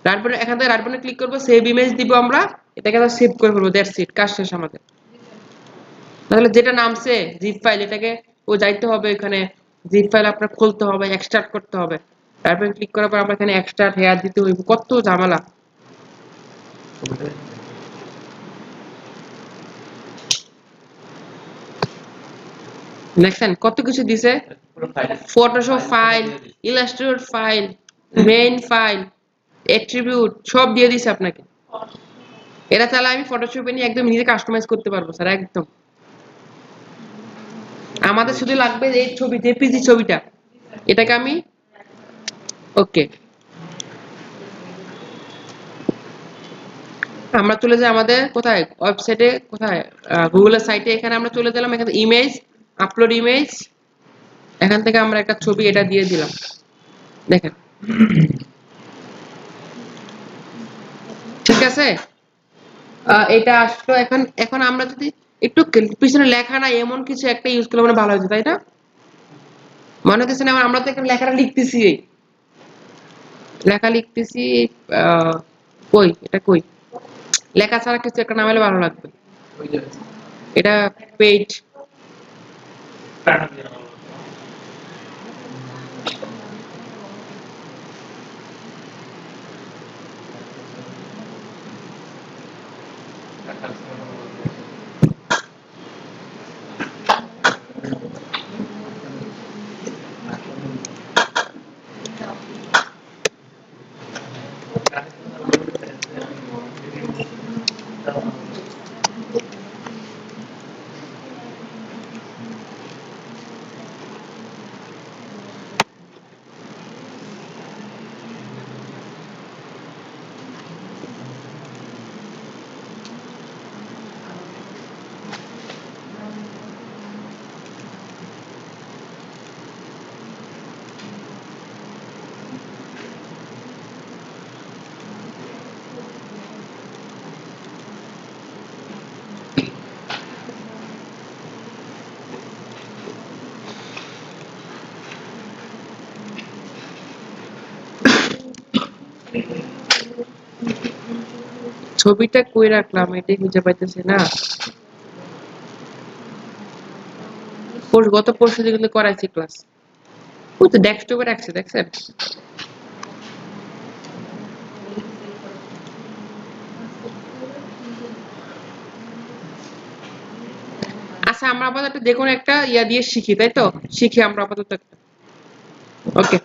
রাইট বাটন, এখান থেকে রাইট বাটন ক্লিক করবো, সেভ ইমেজ দিব আমরা, এটাকে সেভ করে ফেলবো, দ্যাটস ইট, কাজ শেষ আমাদের। তাহলে যেটা নামছে জিপ ফাইল, এটাকে ও যাইতে হবে এখানে, জিপ ফাইল আপনার খুলতে হবে, এক্সট্রাক্ট করতে হবে, রাইট বাটন ক্লিক করার পর আমরা এখানে এক্সট্রাক্ট হেয়ার দিতে হইব, কত ঝামেলা। দেখছেন কত কিছু দিছে, Photoshop file, Illustrator file, main file, attribute সব দিয়ে দিছে আপনাকে। এটা তাহলে আমি ফটোশপে নিয়ে একদম নিজে কাস্টমাইজ করতে পারবো স্যার একদম। আমাদের শুধু লাগবে এই ছবি, জেপিজি ছবিটা, এটাকে আমি ওকে, আমরা চলে যাই আমাদের কোথায়, ওয়েবসাইটে কোথায়, গুগলের সাইটে, এখানে আমরা চলে গেলাম, এখানে ইমেজ আপলোড ইমেজ, এখান থেকে আমরা একটা ছবি এটা দিয়ে দিলাম, দেখেন ঠিক আছে। এটা আসলো। এখন এখন আমরা যদি একটু পিছনে লেখা নাই এমন কিছু একটা ইউজ করলে মানে ভালো হতো, তাই না? মনে হচ্ছে না আমরা তো এখানে লেখাটা লিখতেছি, লেখা লিখতেছি, কই এটা কই, লেখা ছাড়া কিছু একটা নামাইলে ভালো লাগবে। এটা পেজ, ছবিটা কই রাখলাম এটাই খুঁজে পাইতেছি না। গত পরশু দিন কিন্তু করাইছি ক্লাস। ওই তো ডেস্কটপে রাখছে, দেখছেন? আচ্ছা, আমরা আপাতত দেখুন একটা ইয়া দিয়ে শিখি, তাই তো? শিখি আমরা আপাতত একটা। ওকে,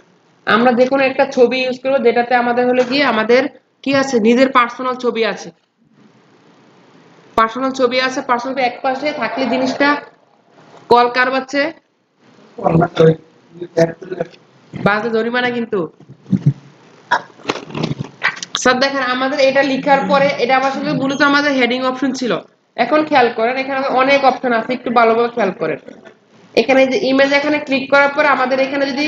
আমরা দেখুন একটা ছবি ইউজ করবো যেটাতে আমাদের হলো গিয়ে আমাদের কি আছে, নিজের পার্সোনাল ছবি আছে। পার্সোনাল ছবি আছে, পার্সোনাল এক পাশে থাকলে জিনিসটা কল কার বাচ্চে বাজে জরিমানা কিন্তু। স্যার দেখেন, আমাদের এটা লেখার পরে এটা আমার সঙ্গে মূলত আমাদের হেডিং অপশন ছিল। এখন খেয়াল করেন, এখানে অনেক অপশন আছে, একটু ভালোভাবে খেয়াল করেন। এখানে যে ইমেজ, এখানে ক্লিক করার পরে আমাদের এখানে যদি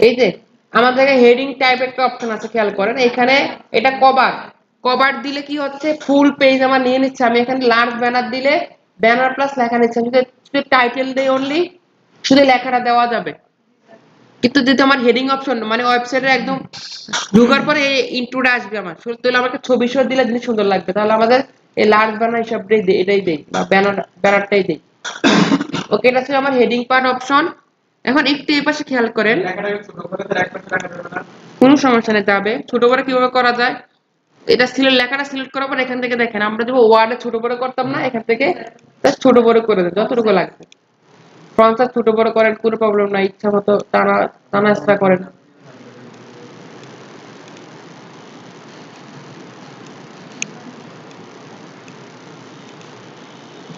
এই যে আমাদের হেডিং টাইপ একটা অপশন আছে, খেয়াল করেন এখানে। এটা কভার, কভার দিলে কি হচ্ছে, ফুল পেজ আমার নিয়ে নিচ্ছে। আমি এখানে লার্জ ব্যানার দিলে ব্যানার প্লাস লেখা নিচ্ছে। শুধু টাইটেল দিয়ে অনলি শুধু লেখাটা দেওয়া যাবে। কিন্তু যদি আমার হেডিং অপশন মানে ওয়েবসাইটের একদম ঢোকার পরে ইন্ট্রোটা আসবে আমার, তাহলে আমাকে ছবি সহ দিলে জিনিস সুন্দর লাগবে। তাহলে আমাদের এই লার্জ ব্যানার হিসাবটাই দেই, এটাই দেই, বা ব্যানারটাই দেই। ওকে, এটা ছিল আমার হেডিং পার্ট অপশন। এখন একটু এই পাশে খেয়াল করেন, কোনো সমস্যা নেই, যাবে ছোট বড় কিভাবে করা যায়। এটা সিলেক্ট, লেখাটা সিলেক্ট করার পর এখান থেকে দেখেন, আমরা যদি ওয়ার্ডে ছোট বড় করতাম না, এখান থেকে ছোট বড় করে দেন যতটুকু লাগবে। ফন্ট সাইজ ছোট বড় করেন, কোনো প্রবলেম নাই, ইচ্ছা মতো টানা টানা এক্সট্রা করেন।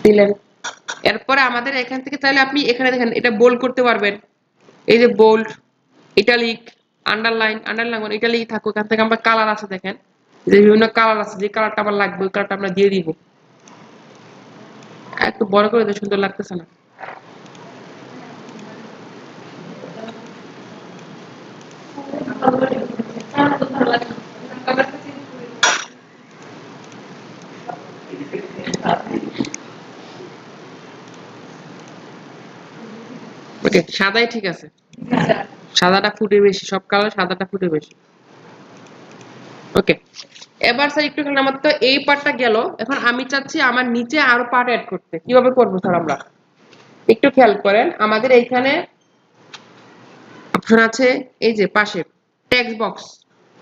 দিলেন, এরপরে আমাদের এখান থেকে চাইলে আপনি এখানে দেখেন এটা বোল্ড করতে পারবেন। এই যে বোল্ড, ইটালিক, আন্ডারলাইন, আন্ডারলাইন মানে ইটালিক থাকুক। এখান থেকে আমরা কালার আছে দেখেন, যে বিভিন্ন কালার আছে, যে কালারটা আমার লাগবে ওই কালারটা আমরা দিয়ে দিব। একটু বড় করে দিলে সুন্দর লাগতেছে না। ওকে, সাদাই ঠিক আছে। সাদাটা ফুটে বেশি, সব কালার সাদাটা ফুটে বেশি। ওকে, এবার স্যার একটু আমার তো এই পার্টটা গেল। এখন আমি চাচ্ছি আমার নিচে আরো পার্ট অ্যাড করতে। কিভাবে করবো স্যার আমরা? একটু খেয়াল করেন, আমাদের এইখানে অপশন আছে এই যে পাশে টেক্সট বক্স।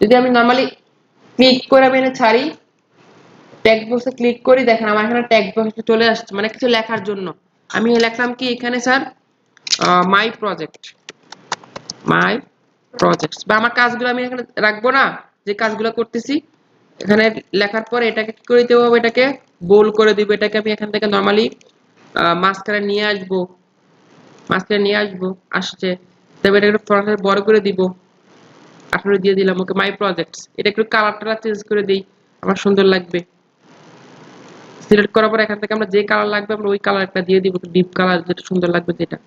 যদি আমি নরমালি ক্লিক করে আমি এনে ছাড়ি, টেক্সট বক্সে ক্লিক করি, দেখেন আমার এখানে টেক্সট বক্স চলে আসছে, মানে কিছু লেখার জন্য। আমি লিখলাম কি এখানে sir, my project, my projects, বা আমার কাজগুলো আমি এখানে রাখবো না, যে কাজগুলো করতেছি। এখানে লেখার পরে এটাকে কি করে দেবো, এটাকে বোল্ড করে দিব। এটাকে আমি এখান থেকে নরমালি মাঝখানে নিয়ে আসবো, মাঝখানে নিয়ে আসবো, আসছে। তবে এটাকে ফন্ট বড় করে দিব, 18 দিয়ে দিলাম। ওকে, মাই প্রজেক্টস। এটা একটু কালারটা চেঞ্জ করে দিই, আমার সুন্দর লাগবে। সিলেক্ট করার পর এখান থেকে আমরা যে কালার লাগবে আমরা ওই কালারটা দিয়ে দিব, ডিপ কালার যেটা সুন্দর লাগবে যেটা।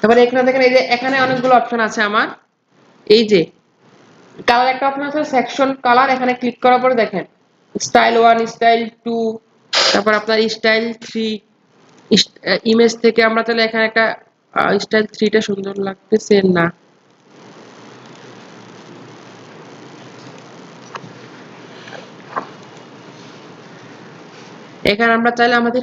তারপরে এখানে দেখেন, এই যে এখানে অনেকগুলো অপশন আছে আমার। এই যে কালার একটা অপশন আছে, সেকশন কালার। এখানে ক্লিক করার পরে দেখেন স্টাইল 1, স্টাইল 2, তারপর আপনার স্টাইল 3। ইমেজ থেকে আমরা তাহলে এখানে একটা স্টাইল 3টা সুন্দর লাগতেছে না। এখানে আমরা চাইলে আমাদের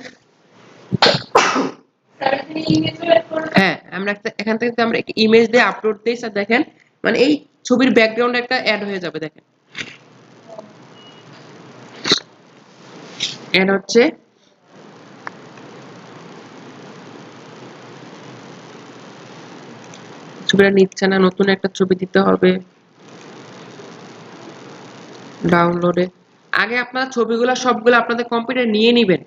হ্যাঁ, আমরা এখান থেকে আমরা একটা ইমেজ দিয়ে আপলোড দিই স্যার। দেখেন মানে এই ছবির ব্যাকগ্রাউন্ড একটা অ্যাড হয়ে যাবে। দেখেন অ্যাড হচ্ছে। ছবিটা নিচ্ছে না, নতুন একটা ছবি দিতে হবে ডাউনলোডে। আগে আপনারা ছবিগুলো সবগুলো আপনাদের কম্পিউটারে নিয়ে নেবেন,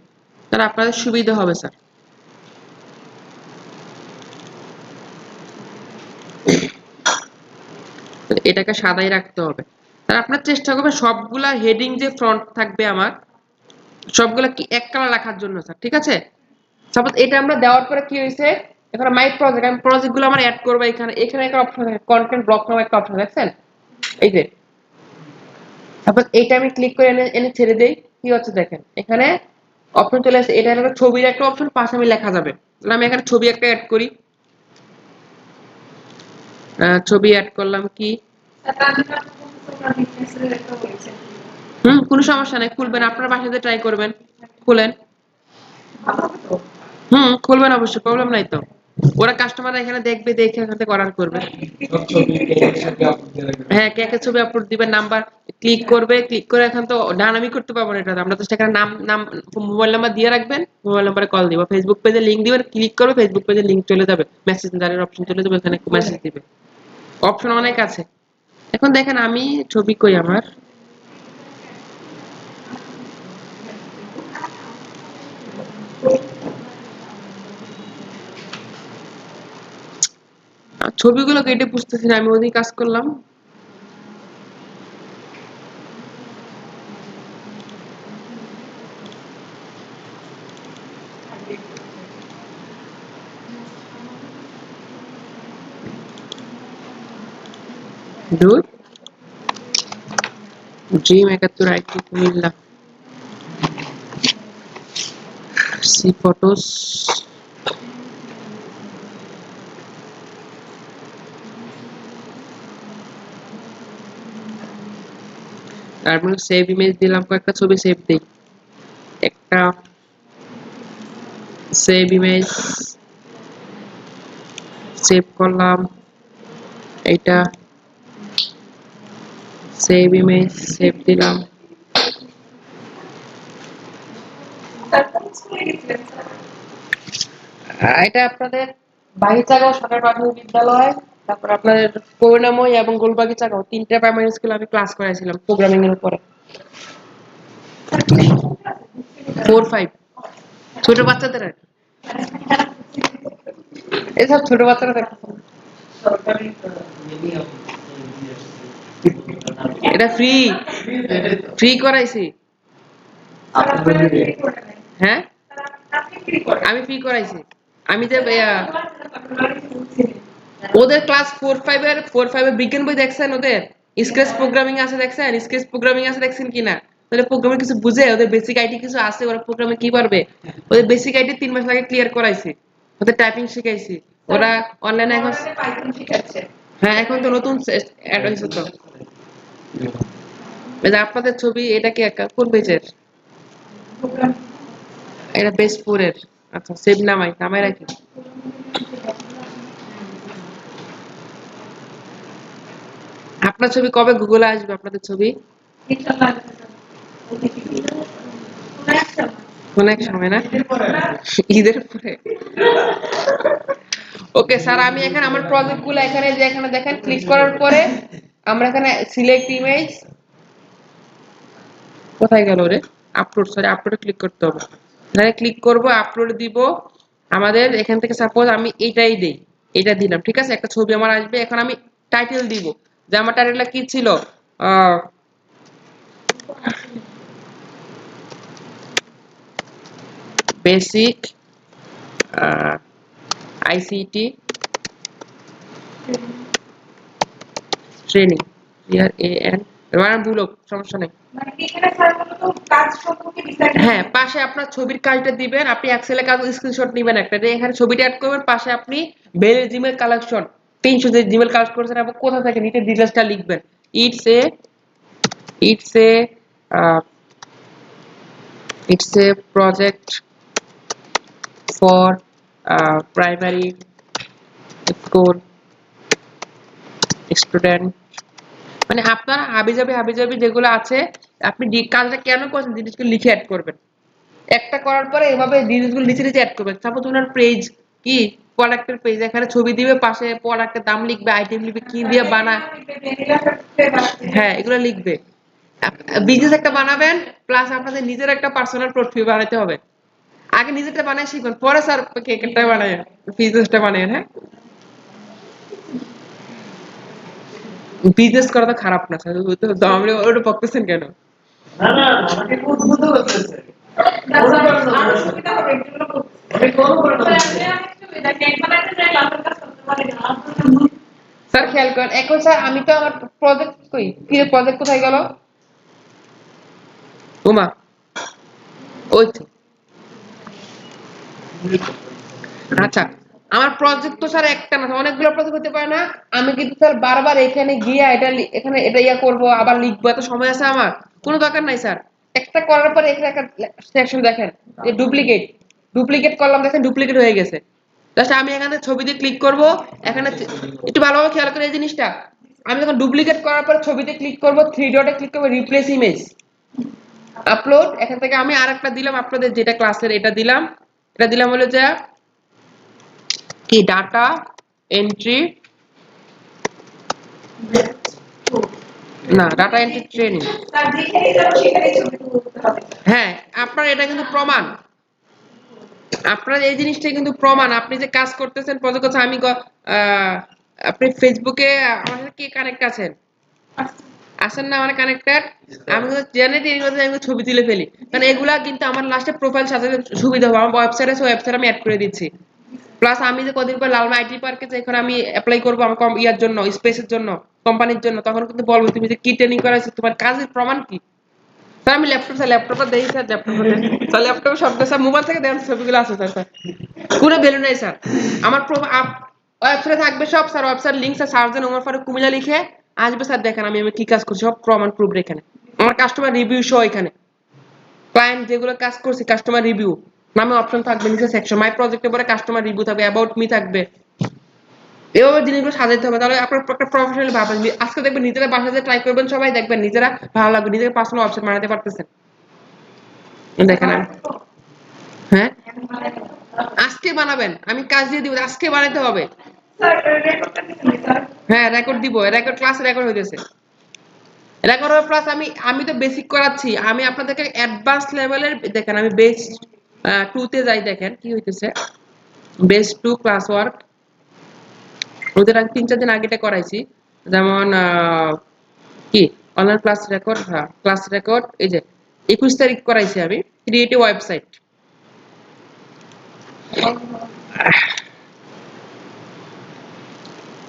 তাহলে আপনাদের সুবিধা হবে স্যার। এটাকে সাদাই রাখতে হবে। তাহলে আপনার চেষ্টা করবেন সবগুলা হেডিং যে ফ্রন্ট থাকবে আমার, সবগুলা কি এক কালার রাখার জন্য স্যার, ঠিক আছে? সাপোজ এটা আমরা দেওয়ার পরে কি হয়েছে, এখানে মাই প্রজেক্ট, আমি প্রজেক্ট গুলো আমার অ্যাড করবো। এখানে এখানে একটা অপশন আছে, কন্টেন্ট ব্লক নামে একটা অপশন, দেখছেন? এই যে তারপর এইটা আমি ক্লিক করে এনে এনে ছেড়ে দেই, কি হচ্ছে দেখেন এখানে অপশন চলে আসছে। এটা একটা ছবির একটা অপশন, পাশে আমি লেখা যাবে। তাহলে আমি এখানে ছবি একটা অ্যাড করি। ছবি অ্যাড করলাম কি তানজিলা তোমরা বিজনেসের একটা ওয়েবসাইট কোনো সমস্যা নাই, খুলবেন, আপনার বাসাতে ট্রাই করবেন, খুলেন। ভালো হবে তো? খুলবেন অবশ্যই, প্রবলেম নাই তো। ওরা কাস্টমাররা এখানে দেখবে, দেখে এখান থেকে অর্ডার করবে। হ্যাঁ, কে কে ছবি আপলোড দিবেন, নাম্বার ক্লিক করবে, ক্লিক করে এখন তো ডানামি করতে পারবো না, এটা আমরা তো সেখানে নাম নাম মোবাইল নাম্বার দিয়ে রাখবেন, মোবাইল নাম্বারে কল দিব, ফেসবুক পেজে লিংক দিবেন, ক্লিক করবে, ফেসবুক পেজে লিংক চলে যাবে, মেসেঞ্জারের অপশন চলে যাবে, এখানে মেসেজ দিবে, অপশন অনেক আছে। এখন দেখেন আমি ছবি কই আমার, ছবিগুলো কেটে বুঝতেছি না, আমি ওদিকে কাজ করলাম। ডুড dream 71 IT Comilla, see photos, তারপর সেভ ইমেজ দিলাম, কয়েকটা ছবি সেভ দিই, একটা সেভ ইমেজ সেভ করলাম, এইটা সেভ ইমেজ সেভ দিলাম। তারপর স্কুলে গেছিলেন স্যার? এটা আপনাদের বাগিচাগাঁও সরকারি প্রাথমিক বিদ্যালয়, তারপর আপনাদের করুণাময়ী এবং গোলবাগিচাগাঁও, তিনটা প্রাইমারি স্কুলে আমি ক্লাস করাইছিলাম প্রোগ্রামিং এর উপরে। 4-5 ছোট বাচ্চাদের আর কি, এসব ছোট বাচ্চারা দেখতে। সরকারি এটা ফ্রি, ফ্রি করাইছি। আপনারা কি করে নেন? হ্যাঁ, আপনি কি করেন? আমি ফ্রি করাইছি। আমি যে ওদের ক্লাস 4-5 এর বিজ্ঞান বই দেখছেন, ওদের স্কেচ প্রোগ্রামিং আছে দেখছেন, স্কেচ প্রোগ্রামিং আছে দেখছেন কিনা? তাহলে প্রোগ্রামিং কিছু বুঝে, ওদের বেসিক আইটি কিছু আছে, ওরা প্রোগ্রামে কি পারবে, ওদের বেসিক আইটি 3 মাস আগে ক্লিয়ার করাইছি, ওদের টাইপিং শিখাইছি, ওরা অনলাইনে এখন। পাইথন শিখাচ্ছে। হ্যাঁ, এখন তো নতুন অ্যাড হয়েছে তো। এই যে আপনাদের ছবি, এটা কি কোন পেজের? প্রোগ্রাম এটা পেজ 4 এর। আচ্ছা, সেভ নামাই রাখি। আপনার ছবি কবে গুগলে আসবে, আপনাদের ছবি? ইনশাআল্লাহ কোন এক সময় না, ঈদের পরে। ওকে স্যার, আমি এখানে আমার প্রজেক্ট গুলো এখানে যে এখানে দেখেন, ক্লিক করার পরে আমরা এখানে সিলেক্ট ইমেজ, কোথায় গেল রে, আপলোড, সরি আপলোডে ক্লিক করতে হবে, এখানে ক্লিক করব, আপলোড দিব। আমাদের এখান থেকে সাপোজ আমি এইটাই দেই, এটা দিলাম, ঠিক আছে, একটা ছবি আমার আসবে। এখন আমি টাইটেল দিব, যে আমার টাইটেলটা কি ছিল, বেসিক আইসিটি ট্রেনিং, ইয়ার এন, এবার ভুল হোক সমস্যা নেই। মানে এখানে স্যার মূলত কাজ সম্পর্কে বিস্তারিত হ্যাঁ, পাশে আপনার ছবির কাজটা দিবেন, আপনি এক্সেলে কাজ স্ক্রিনশট নেবেন একটা, যে এখানে ছবিটা অ্যাড করবেন, পাশে আপনি মেল জিমেল কালেকশন 300 যে জিমেল কালেক্ট করেছেন এবং কোথা থেকে নিতে ডিটেইলসটা লিখবেন। It's a it's a it's a project for primary school student, মানে আপনার হাবিজাবি যেগুলো আছে, আপনি কাজটা কেন করছেন জিনিসগুলো লিখে অ্যাড করবেন। একটা করার পরে এভাবে জিনিসগুলো নিচে নিচে অ্যাড করবেন। সাপোজ ওনার পেজ কি, প্রোডাক্টের পেজ, এখানে ছবি দিবে, পাশে প্রোডাক্টের দাম লিখবে, আইটেম লিখবে, কি দিয়ে বানা, হ্যাঁ এগুলো লিখবে। বিজনেস একটা বানাবেন, প্লাস আপনাদের নিজের একটা পার্সোনাল পোর্টফোলিও বানাতে হবে। আগে নিজেরটা বানায় শিখবেন, পরে স্যার কেকটা বানায়, বিজনেসটা বানায়। হ্যাঁ, বিজনেস করা তো খারাপ না স্যার, আপনি ওটা বকতেছেন কেন? না না, আমাকে খুব উদ্বুদ্ধ করতেছে। না স্যার আরো সুবিধা হবে এগুলো করতে। আমি কোনো করে না। স্যার আমি একটু এটা কেক বানাতে চাই, লাভের কাজ করতে পারি না। স্যার খেয়াল করেন, এখন স্যার আমি তো আমার প্রজেক্ট কই, কি প্রজেক্ট কোথায় গেল, ওমা ওই তো। আচ্ছা, আমার প্রজেক্ট তো স্যার একটা না, অনেকগুলো প্রজেক্ট হতে পারে না। আমি কিন্তু স্যার বারবার এখানে গিয়ে এখানে এটা ইয়া করবো, আবার লিখবো, এত সময় আছে আমার? কোনো দরকার নাই স্যার। একটা করার পরে এখানে একটা সেকশন দেখেন যে ডুপ্লিকেট, ডুপ্লিকেট করলাম, দেখেন ডুপ্লিকেট হয়ে গেছে। জাস্ট আমি এখানে ছবি দিয়ে ক্লিক করব, এখানে একটু ভালোভাবে খেয়াল করে এই জিনিসটা। আমি যখন ডুপ্লিকেট করার পর ছবিতে ক্লিক করব, থ্রি ডটে ক্লিক করব, রিপ্লেস ইমেজ, আপলোড। এখান থেকে আমি আরেকটা দিলাম আপনাদের, যেটা ক্লাসের, এটা দিলাম। এটা দিলাম হলো যে কি ডাটা এন্ট্রি, না ডাটা এন্ট্রি ট্রেনিং। তার যেখানেই যাবো সেখানেই ছবি তুলতে হবে। হ্যাঁ, আপনার এটা কিন্তু প্রমাণ, আপনার এই জিনিসটা কিন্তু প্রমাণ। আপনি যে কাজ করতেছেন প্রজেক্ট করছেন, আপনি ফেসবুকে আমার সাথে কে কানেক্ট আছেন? আসেন না মানে কানেক্টেড? আমি কিন্তু জেনে ট্রেনিং করতে আমি ছবি তুলে ফেলি, কারণ এগুলা কিন্তু আমার লাস্টে প্রোফাইল সাজাতে সুবিধা হবে। আমার ওয়েবসাইট আছে, ওয়েবসাইট আমি অ্যাড করে দিচ্ছি। প্লাস আমি যে কদিন পর লালমা আইটি পার্কে যে এখানে আমি অ্যাপ্লাই করবো আমার ইয়ার জন্য, স্পেসের জন্য, কোম্পানির জন্য, তখন কিন্তু বলবো তুমি যে কি ট্রেনিং করাইছো, তোমার কাজের প্রমাণ কি। স্যার আমি ল্যাপটপটা দেখি স্যার, স্যার ল্যাপটপে সব স্যার, মোবাইল থেকে দেন ছবিগুলো আছে স্যার। স্যার কোনো ভ্যালু নাই স্যার। আমার ওয়েবসাইটে থাকবে সব sir, website link sir, search দেন ওমর ফারুক কুমিল্লা লিখে আসবে স্যার, দেখেন আমি কি কাজ করছি, সব প্রমাণ প্রুফ এখানে। আমার কাস্টমার রিভিউ সহ এখানে, ক্লায়েন্ট যেগুলো কাজ করছি কাস্টমার রিভিউ নামে অপশন থাকবে নিচে সেকশন, মাই প্রজেক্টের পরে কাস্টমার রিভিউ থাকবে, অ্যাবাউট মি থাকবে। এভাবে জিনিসগুলো সাজাতে হবে, তাহলে আপনার একটা প্রফেশনাল ভাবেন। আজকে দেখবেন নিজেরা বাসাতে ট্রাই করবেন, সবাই দেখবেন নিজেরা ভালো লাগবে, নিজের পার্সোনাল ওয়েবসাইট বানাতে পারতেছেন। দেখেন হ্যাঁ, আজকে বানাবেন, আমি কাজ দিয়ে দিব, আজকে বানাতে হবে। স্যার রেকর্ডটা দিবেন স্যার। হ্যাঁ রেকর্ড দিব, রেকর্ড ক্লাস রেকর্ড হইতেছে, রেকর্ড হবে। প্লাস আমি তো বেসিক করাচ্ছি, আমি আপনাদেরকে অ্যাডভান্স লেভেলের দেখেন, আমি বেস 2 তে যাই, দেখেন কি হইতেছে। বেস 2 ক্লাস ওয়ার্ক, ওদের আমি 3-4 দিন আগে এটা করাইছি। যেমন কি অনলাইন ক্লাস রেকর্ড, হ্যাঁ ক্লাস রেকর্ড, এই যে 21 তারিখ করাইছি আমি, ক্রিয়েটিভ ওয়েবসাইট।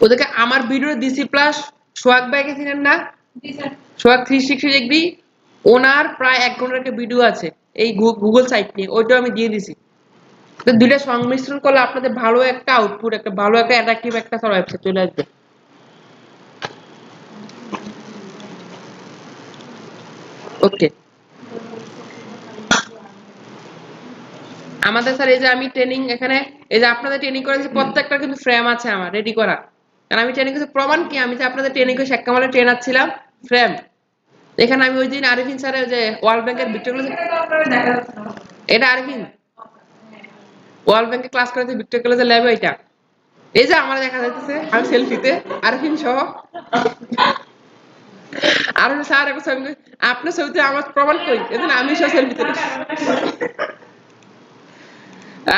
ওদেরকে আমার ভিডিও দিছি, প্লাস সোহাগ ভাইকে চিনেন না? জি স্যার। সোহাগ 360 ডিগ্রি, ওনার প্রায় 1 ঘন্টার একটা ভিডিও আছে এই গুগল সাইট নিয়ে, ওইটাও আমি দিয়ে দিছি। তো দুইটা সংমিশ্রণ করলে আপনাদের ভালো একটা আউটপুট, একটা ভালো একটা অ্যাট্রাকটিভ একটা ওয়েবসাইট চলে আসবে। ওকে, আমাদের স্যার এই যে আমি ট্রেনিং এখানে, এই যে আপনাদের ট্রেনিং করেছি প্রত্যেকটা কিন্তু ফ্রেম আছে আমার রেডি করা, কারণ আমি ট্রেনিং করেছি। প্রমাণ কি, আমি যে আপনাদের ট্রেনিং করে শেখ কামালে ট্রেনার ছিলাম, ফ্রেম এখানে আমি ওই দিন আরিফিন স্যারের যে ওয়ার্ল্ড ব্যাংকের ভিক্টোরিয়া, এখানে তো আপনারা দেখা যাচ্ছে না। এটা আরিফিন ওয়ার্ল্ড ব্যাংকে ক্লাস করেছে ভিক্টোরিয়া কলেজের ল্যাবে, ওইটা এই যে আমার দেখা যাইতেছে আমি সেলফিতে আরিফিন সহ। আর স্যার এখন ছবি, আপনার ছবিতে আমার প্রমাণ কই, এজন্য আমি সহ সেলফিতে।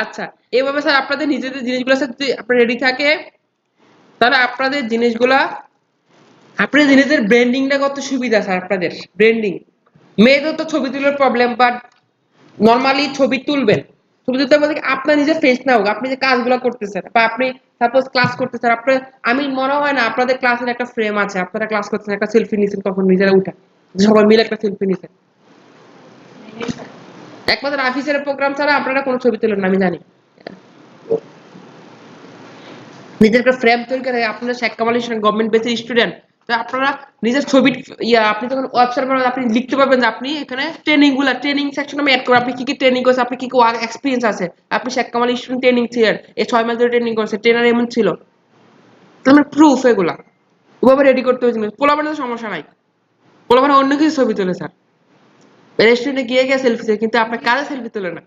আচ্ছা, এইভাবে স্যার আপনাদের নিজেদের জিনিসগুলো স্যার যদি আপনার রেডি থাকে, তাহলে আপনাদের জিনিসগুলা, আপনাদের জিনিসের ব্র্যান্ডিংটা কত সুবিধা স্যার। আপনাদের ব্র্যান্ডিং, মেয়েদের তো ছবি তোলার প্রবলেম, বাট নর্মালি ছবি তুলবেন, ছবি তুলতে বলতে আপনার নিজের ফেস না হোক, আপনি যে কাজগুলো করতেছেন বা আপনি সাপোজ ক্লাস করতেছেন, আপনার আমি মনে হয় না আপনাদের ক্লাসের একটা ফ্রেম আছে, আপনারা ক্লাস করতেছেন একটা সেলফি নিছেন, তখন নিজেরা উঠা সবাই মিলে একটা সেলফি নিছেন। একমাত্র অফিসের প্রোগ্রাম ছাড়া আপনারা কোনো ছবি তোলেন না আমি জানি। নিজের একটা ফ্রেম তৈরি করে, আপনারা শেখ কামাল গভর্নমেন্ট বেসের স্টুডেন্ট, তো আপনারা নিজের ছবি আপনি যখন ওয়েবসাইট বানাবেন আপনি লিখতে পারবেন যে আপনি এখানে ট্রেনিং সেকশন আমি অ্যাড করব, আপনি কি কি ট্রেনিং করেছেন, আপনি কি কি ওয়ার্ক এক্সপিরিয়েন্স আছে, আপনি শেখ কামাল স্টুডেন্ট ট্রেনিং ছিলেন, এই 6 মাস ধরে ট্রেনিং করেছে, ট্রেনার এমন ছিল, তাহলে প্রুফ এগুলা ওভাবে রেডি করতে হয়েছিল। পোলাপানের তো সমস্যা নাই, পোলাপানে অন্য কিছু ছবি তোলে স্যার, রেস্টুরেন্টে গিয়ে গিয়ে সেলফি তোলে, কিন্তু আপনার কাজে সেলফি তোলে না,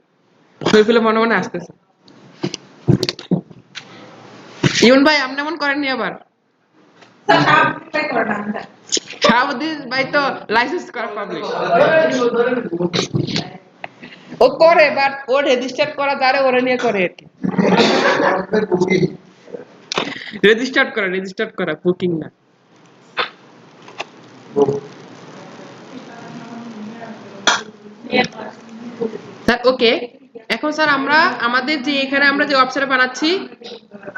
ছবি ফেলে মনে মনে আসতেছে। ইমন ভাই আপনি এমন করেননি আবার? স্যার আপনি করেন না। শাহাবুদ্দিন ভাই তো লাইসেন্স করা পাবলিক, ও করে বাট ও রেজিস্টার করা যারে ওরে নিয়ে করে আর কি, রেজিস্টার করা বুকিং না। স্যার ওকে, এখন স্যার আমরা আমাদের যে এখানে আমরা যে ওয়েবসাইট বানাচ্ছি,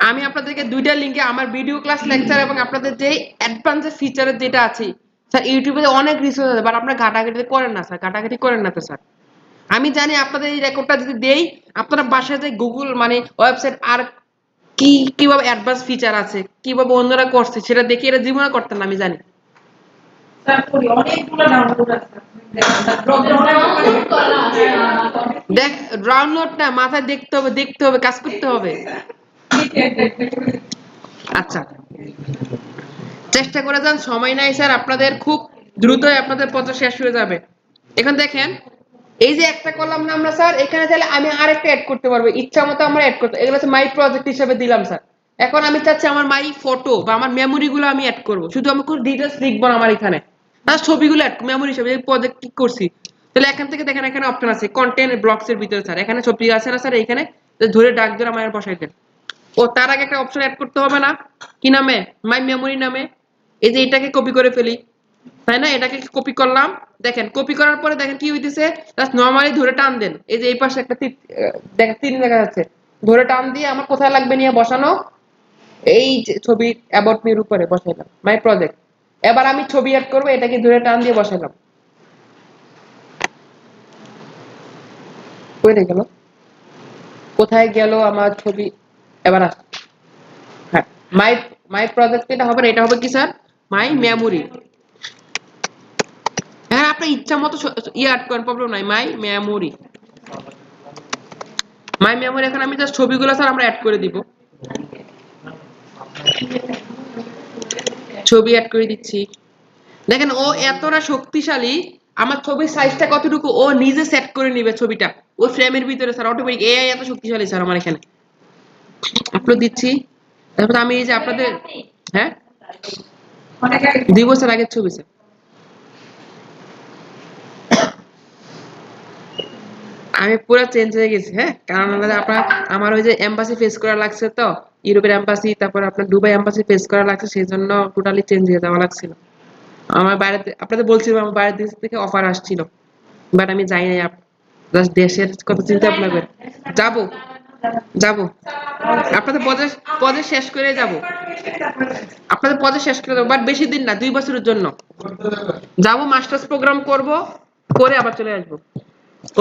আমি আপনাদেরকে দুইটা লিংকে আমার ভিডিও ক্লাস লেকচার এবং আপনাদের যে অ্যাডভান্স ফিচারের যেটা আছে স্যার, ইউটিউবে অনেক রিসোর্স আছে, বাট আপনারা ঘাটাঘাটি করেন না স্যার, ঘাটাঘাটি করেন না তো স্যার। আমি জানি আপনাদের এই রেকর্ডটা যদি দেই, আপনারা বাসায় যে গুগল মানে ওয়েবসাইট আর কি কিভাবে অ্যাডভান্স ফিচার আছে, কিভাবে অন্যরা করছে সেটা দেখে এরা জীবনে করতেন না, আমি জানি। তারপরে অনেকগুলো ডাউনলোড আছে দেখ, ডাউনলোড না, মাথায় দেখতে হবে, দেখতে হবে, কাজ করতে হবে। আচ্ছা, চেষ্টা করে যান, সময় নাই স্যার আপনাদের, খুব দ্রুতই আপনাদের পত্র শেষ হয়ে যাবে। এখন দেখেন, এই যে একটা কলাম না আমরা স্যার, এখানে চাইলে আমি আরেকটা অ্যাড করতে পারবো, ইচ্ছা মতো আমরা অ্যাড করতে, এগুলো হচ্ছে মাই প্রজেক্ট হিসেবে দিলাম স্যার। এখন আমি চাচ্ছি আমার মাই ফটো বা আমার মেমোরি গুলো আমি অ্যাড করবো, শুধু আমি কোনো ডিটেলস লিখবো না আমার এখানে, তার ছবিগুলো অ্যাড মেমোরি হিসেবে প্রজেক্ট কি করছি। তাহলে এখান থেকে দেখেন, এখানে অপশন আছে কন্টেন্ট ব্লকস এর ভিতরে স্যার, এখানে ছবি আছে না স্যার, এখানে ধরে ডাক ধরে আমার বসাই দেন। ও তার আগে একটা অপশন অ্যাড করতে হবে না, কি নামে, মাই মেমোরি নামে। এই যে এটাকে কপি করে ফেলি, তাই না, এটাকে কপি করলাম। দেখেন কপি করার পরে দেখেন কি হইতেছে, জাস্ট নরমালি ধরে টান দেন, এই যে এই পাশে একটা দেখেন তীর দেখা যাচ্ছে, ধরে টান দিয়ে আমার কোথায় লাগবে নিয়ে বসানো, এই যে ছবি অ্যাবাউট মির উপরে বসাইলাম, মাই প্রজেক্ট। এবার আমি ছবি অ্যাড করবো, এটাকে ধরে টান দিয়ে বসাইলাম, কই গেল, কোথায় গেল আমার ছবি, এবার আস, হ্যাঁ, মাই মাই প্রজেক্ট এটা হবে না, এটা হবে কি স্যার, মাই মেমোরি। হ্যাঁ, আপনার ইচ্ছা মতো ইয়ে অ্যাড করেন, প্রবলেম নাই, মাই মেমোরি। মাই মেমোরি এখন আমি জাস্ট ছবিগুলো স্যার আমরা অ্যাড করে দিব, ছবি অ্যাড করে দিচ্ছি। দেখেন ও এতটা শক্তিশালী, আমার ছবির সাইজটা কতটুকু ও নিজে সেট করে নিবে ছবিটা, ওই ফ্রেমের ভিতরে স্যার অটোমেটিক, এআই এত শক্তিশালী স্যার আমার এখানে। আপলোড দিচ্ছি, তারপর আমি এই যে আপনাদের, হ্যাঁ 2 বছর আগের ছবি স্যার। আমি পুরো চেঞ্জ হয়ে গেছি, হ্যাঁ, কারণ আপনার আমার ওই যে এম্বাসি ফেস করা লাগছে, তো ইউরোপের এম্বাসি, তারপর আপনার দুবাই এম্বাসি ফেস করা লাগছে, সেই জন্য টোটালি চেঞ্জ হয়ে যাওয়া লাগছিল। আমার বাইরে, আপনাদের বলছিলাম আমার বাইরের দেশ থেকে অফার আসছিল, বাট আমি যাই নাই। জাস্ট দেশের কথা চিন্তা ভাবনা করে যাবো, যাবো আপনাদের পদে শেষ করে যাব, আপনাদের পদে শেষ করে যাবো, বাট বেশি দিন না, 2 বছরের জন্য যাবো, মাস্টার্স প্রোগ্রাম করব, করে আবার চলে আসবো।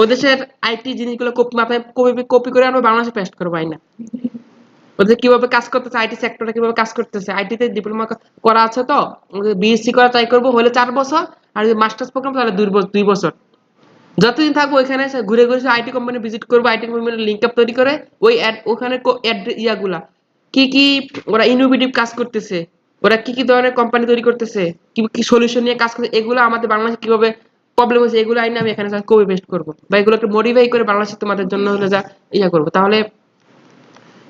ওদেশের আইটি জিনিসগুলো মাথায় কপি করে আনবো, বাংলাদেশে পেস্ট করবো, আইনা ওদের কিভাবে কাজ করতেছে, আইটি সেক্টরে কিভাবে কাজ করতেছে, আইটিতে ডিপ্লোমা করা আছে, তো বিএসসি করা ট্রাই করবো, হলে 4 বছর, আর যদি মাস্টার্স প্রোগ্রাম তাহলে 2 বছর। যতদিন থাকবো ওইখানে ঘুরে ঘুরে আইটি কোম্পানি ভিজিট করবো, আইটি কোম্পানির লিঙ্ক আপ তৈরি করে ওই ওখানে ইয়াগুলা কি কি ওরা ইনোভেটিভ কাজ করতেছে, ওরা কি কি ধরনের কোম্পানি তৈরি করতেছে, কি কি সলিউশন নিয়ে কাজ করতেছে, এগুলো আমাদের বাংলাদেশে কিভাবে প্রবলেম হচ্ছে, এগুলো আইনে আমি এখানে কপি পেস্ট করবো, বা এগুলোকে মডিফাই করে বাংলাদেশে তোমাদের জন্য হলে যা ইয়া করবো, তাহলে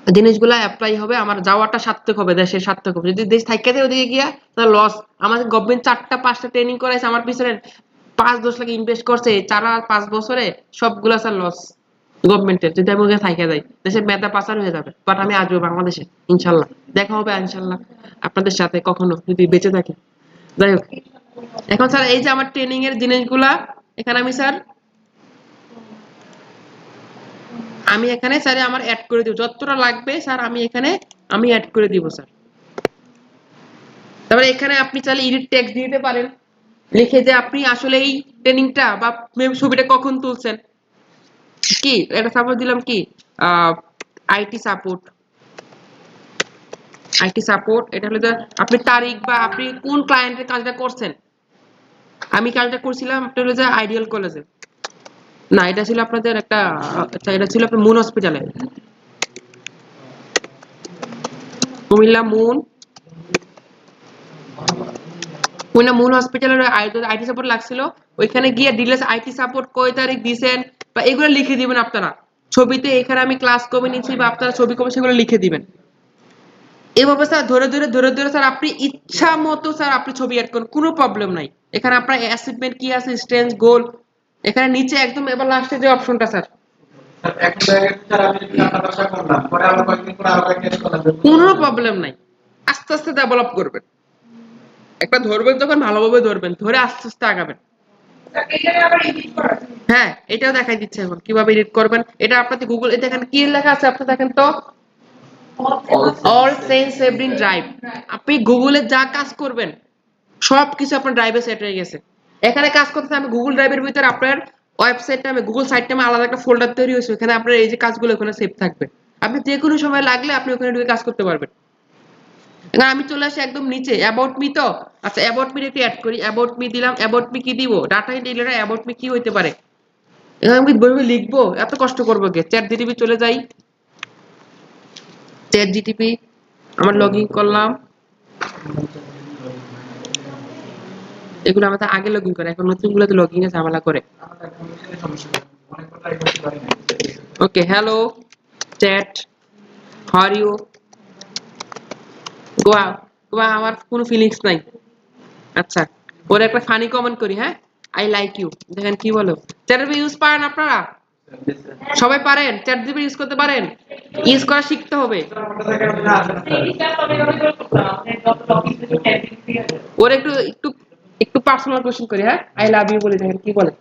জিনিসগুলা অ্যাপ্লাই হবে, আমার যাওয়াটা সার্থক হবে, দেশের সার্থক হবে। যদি দেশ থাইকা দেয় ওদিকে গিয়া, তাহলে লস। আমাদের গভর্নমেন্ট 4টা 5টা ট্রেনিং করাইছে আমার পিছনে, 5-10 লাখ ইনভেস্ট করছে, 4 আর 5 বছরে সবগুলা স্যার লস গভর্নমেন্টের, যদি আমি ওখানে থাইকা যাই, দেশের মেধা পাচার হয়ে যাবে। বাট আমি আসবো বাংলাদেশে ইনশাল্লাহ, দেখা হবে ইনশাল্লাহ আপনাদের সাথে কখনো যদি বেঁচে থাকি। যাই হোক, এখন স্যার এই যে আমার ট্রেনিং এর জিনিসগুলা এখানে আমি এখানে স্যার আমার অ্যাড করে দিব, যতটা লাগবে স্যার আমি এখানে অ্যাড করে দিব স্যার। তারপরে এখানে আপনি চাইলে এডিট টেক্সট দিতে পারেন, লিখে যে আপনি আসলে এই ট্রেনিংটা বা ছবিটা কখন তুলছেন, কি এটা সাপোজ দিলাম কি আইটি সাপোর্ট, এটা হলো যে আপনি তারিখ বা আপনি কোন ক্লায়েন্টের কাজটা করছেন। আমি কাজটা করছিলাম একটা হলো যে আইডিয়াল কলেজে, না এটা ছিল আপনাদের একটা, আচ্ছা এটা ছিল আপনার মুন হসপিটালে, কুমিল্লা মুন হসপিটালের আইটি সাপোর্ট লাগছিল। ওইখানে গিয়ে ডিটেইলস আইটি সাপোর্ট কয় তারিখ দিবেন বা এগুলো লিখে দিবেন আপনারা ছবিতে, এখানে আমি ক্লাস কবে নিচ্ছি বা আপনারা ছবি কবে, সেগুলো লিখে দিবেন। এভাবে স্যার ধরে স্যার আপনি ইচ্ছা মতো স্যার আপনি ছবি অ্যাড করুন, কোনো প্রবলেম নাই। এখানে আপনার অ্যাচিভমেন্ট কি আছে, স্ট্রেঞ্জ গোল, এখানে নিচে একদম এবার লাস্টে যে অপশনটা স্যার, কোনো প্রবলেম নাই, আস্তে আস্তে ডেভেলপ করবেন। একটা ধরবেন তখন ভালোভাবে ধরবেন, ধরে আস্তে আস্তে আগাবেন। হ্যাঁ, এটাও দেখাই দিচ্ছে এখন কিভাবে এডিট করবেন। এটা আপনাদের গুগল, এটা দেখেন কি লেখা আছে, আপনি দেখেন তো, all sense saved in drive. আপনি গুগলে যা কাজ করবেন সবকিছু আপনার ড্রাইভে সেট হয়ে গেছে। এখানে কাজ করতে আমি গুগল ড্রাইভের ভিতরে আপনার ওয়েবসাইটটা, আমি গুগল সাইটটা আলাদা একটা ফোল্ডার তৈরি হয়েছে, এখানে আপনার এই যে কাজগুলো ওখানে সেভ থাকবে। আপনি যে কোনো সময় লাগলে আপনি ওখানে ঢুকে কাজ করতে পারবেন। এবার আমি চলে আসি একদম নিচে অ্যাবাউট মি তো। আচ্ছা অ্যাবাউট মি একটু অ্যাড করি। অ্যাবাউট মি দিলাম। অ্যাবাউট মি কি দিব? ডাটা এন্ট্রি দিলে অ্যাবাউট মি কি হইতে পারে? এখানে আমি বইবে লিখবো, এত কষ্ট করবো কে? চ্যাট জিটিপি চলে যাই। চ্যাট জিটিপি আমার লগ ইন করলাম। এগুলো আমাদের আগে লগ ইন করে, এখন নতুন গুলোতে লগ ইনে ঝামেলা করে। Okay, hello chat, how are you? Goa, Goa আমার কোনো ফিলিংস নাই। আচ্ছা, ওর একটা ফানি কমেন্ট করি, হ্যাঁ, আই লাইক ইউ। দেখেন কি বলো। চ্যাট ইউজ পারেন আপনারা? সবাই পারেন? চ্যাট জিপি ইউজ করতে পারেন? ইউজ করা শিখতে হবে। ওর একটু একটু একটু পার্সোনাল কোশ্চেন করি, হ্যাঁ, আই লাভ ইউ বলে, দেখেন কি বলে।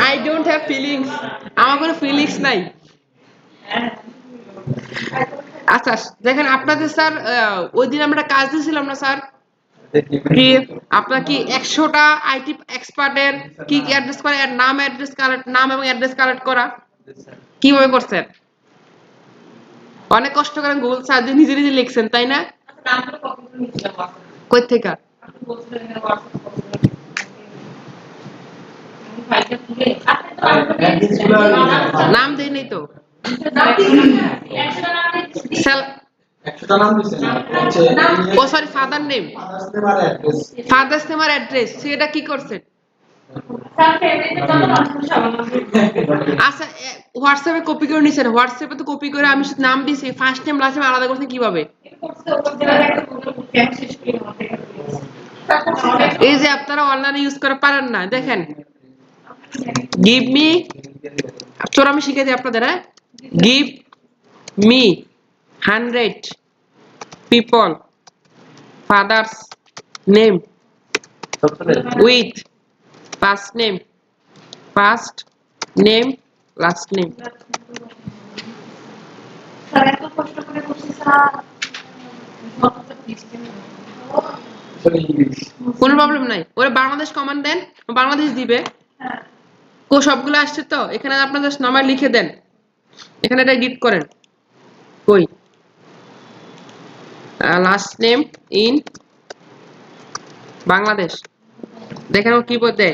আই ডোন্ট হ্যাভ ফিলিংস, আমার কোনো ফিলিংস নাই। আচ্ছা দেখেন আপনাদের স্যার, ওই দিন আমরা কাজ দিয়েছিলাম না স্যার, কি আপনার কি 100টা আইটি এক্সপার্টের কি অ্যাড্রেস করে, নাম অ্যাড্রেস কালেক্ট, নাম এবং অ্যাড্রেস কালেক্ট করা কিভাবে করছেন? অনেক কষ্ট করে গুগল সার্চ দিয়ে নিজে নিজে লিখছেন, তাই না? কই থেকে? নাম দেই নাই তো। Oh sorry, father name, father's name আর অ্যাড্রেস, সেটা কি করছেন? আচ্ছা হোয়াটসঅ্যাপে কপি করে নিছেন, হোয়াটসঅ্যাপে তো কপি করে আমি শুধু নাম দিছি, ফার্স্ট নেম লাস্ট নেম আলাদা করছেন কিভাবে? এই যে আপনারা অনলাইনে ইউজ করে পারেন না, দেখেন গিভ মি, চোর আমি শিখে দিই আপনাদের, হ্যাঁ, give me 100 people father's name with first name last name. কোনো প্রবলেম নাই, ওরা বাংলাদেশ কমান্ড দেন, বাংলাদেশ দিবে। ও সবগুলো আসছে তো, এখানে আপনাদের নাম্বার লিখে দেন, এখানে এটা এডিট করেন। কই লাস্ট নেম ইন বাংলাদেশ, দেখেন ও কি বলতে।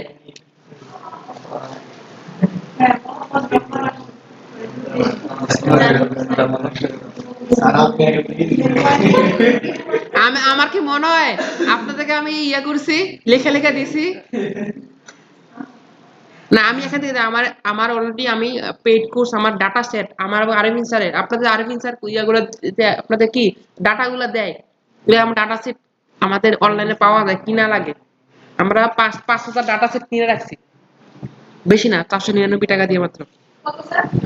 আমার কি মনে হয় আপনাদেরকে আমি ইয়া করছি, লেখা লেখা দিছি না? আমি এখান থেকে আমার অলরেডি আমি পেইড কোর্স, আমার ডাটা সেট, আমার আরবিন স্যারের, আপনাদের আরবিন স্যার ইয়াগুলো আপনাদের কি ডাটাগুলো দেয়, আমার ডাটা সেট আমাদের অনলাইনে পাওয়া যায়, কিনা লাগে। আমরা 5,000 ডাটা সেট কিনে রাখছি, বেশি না, 499 টাকা দিয়ে মাত্র,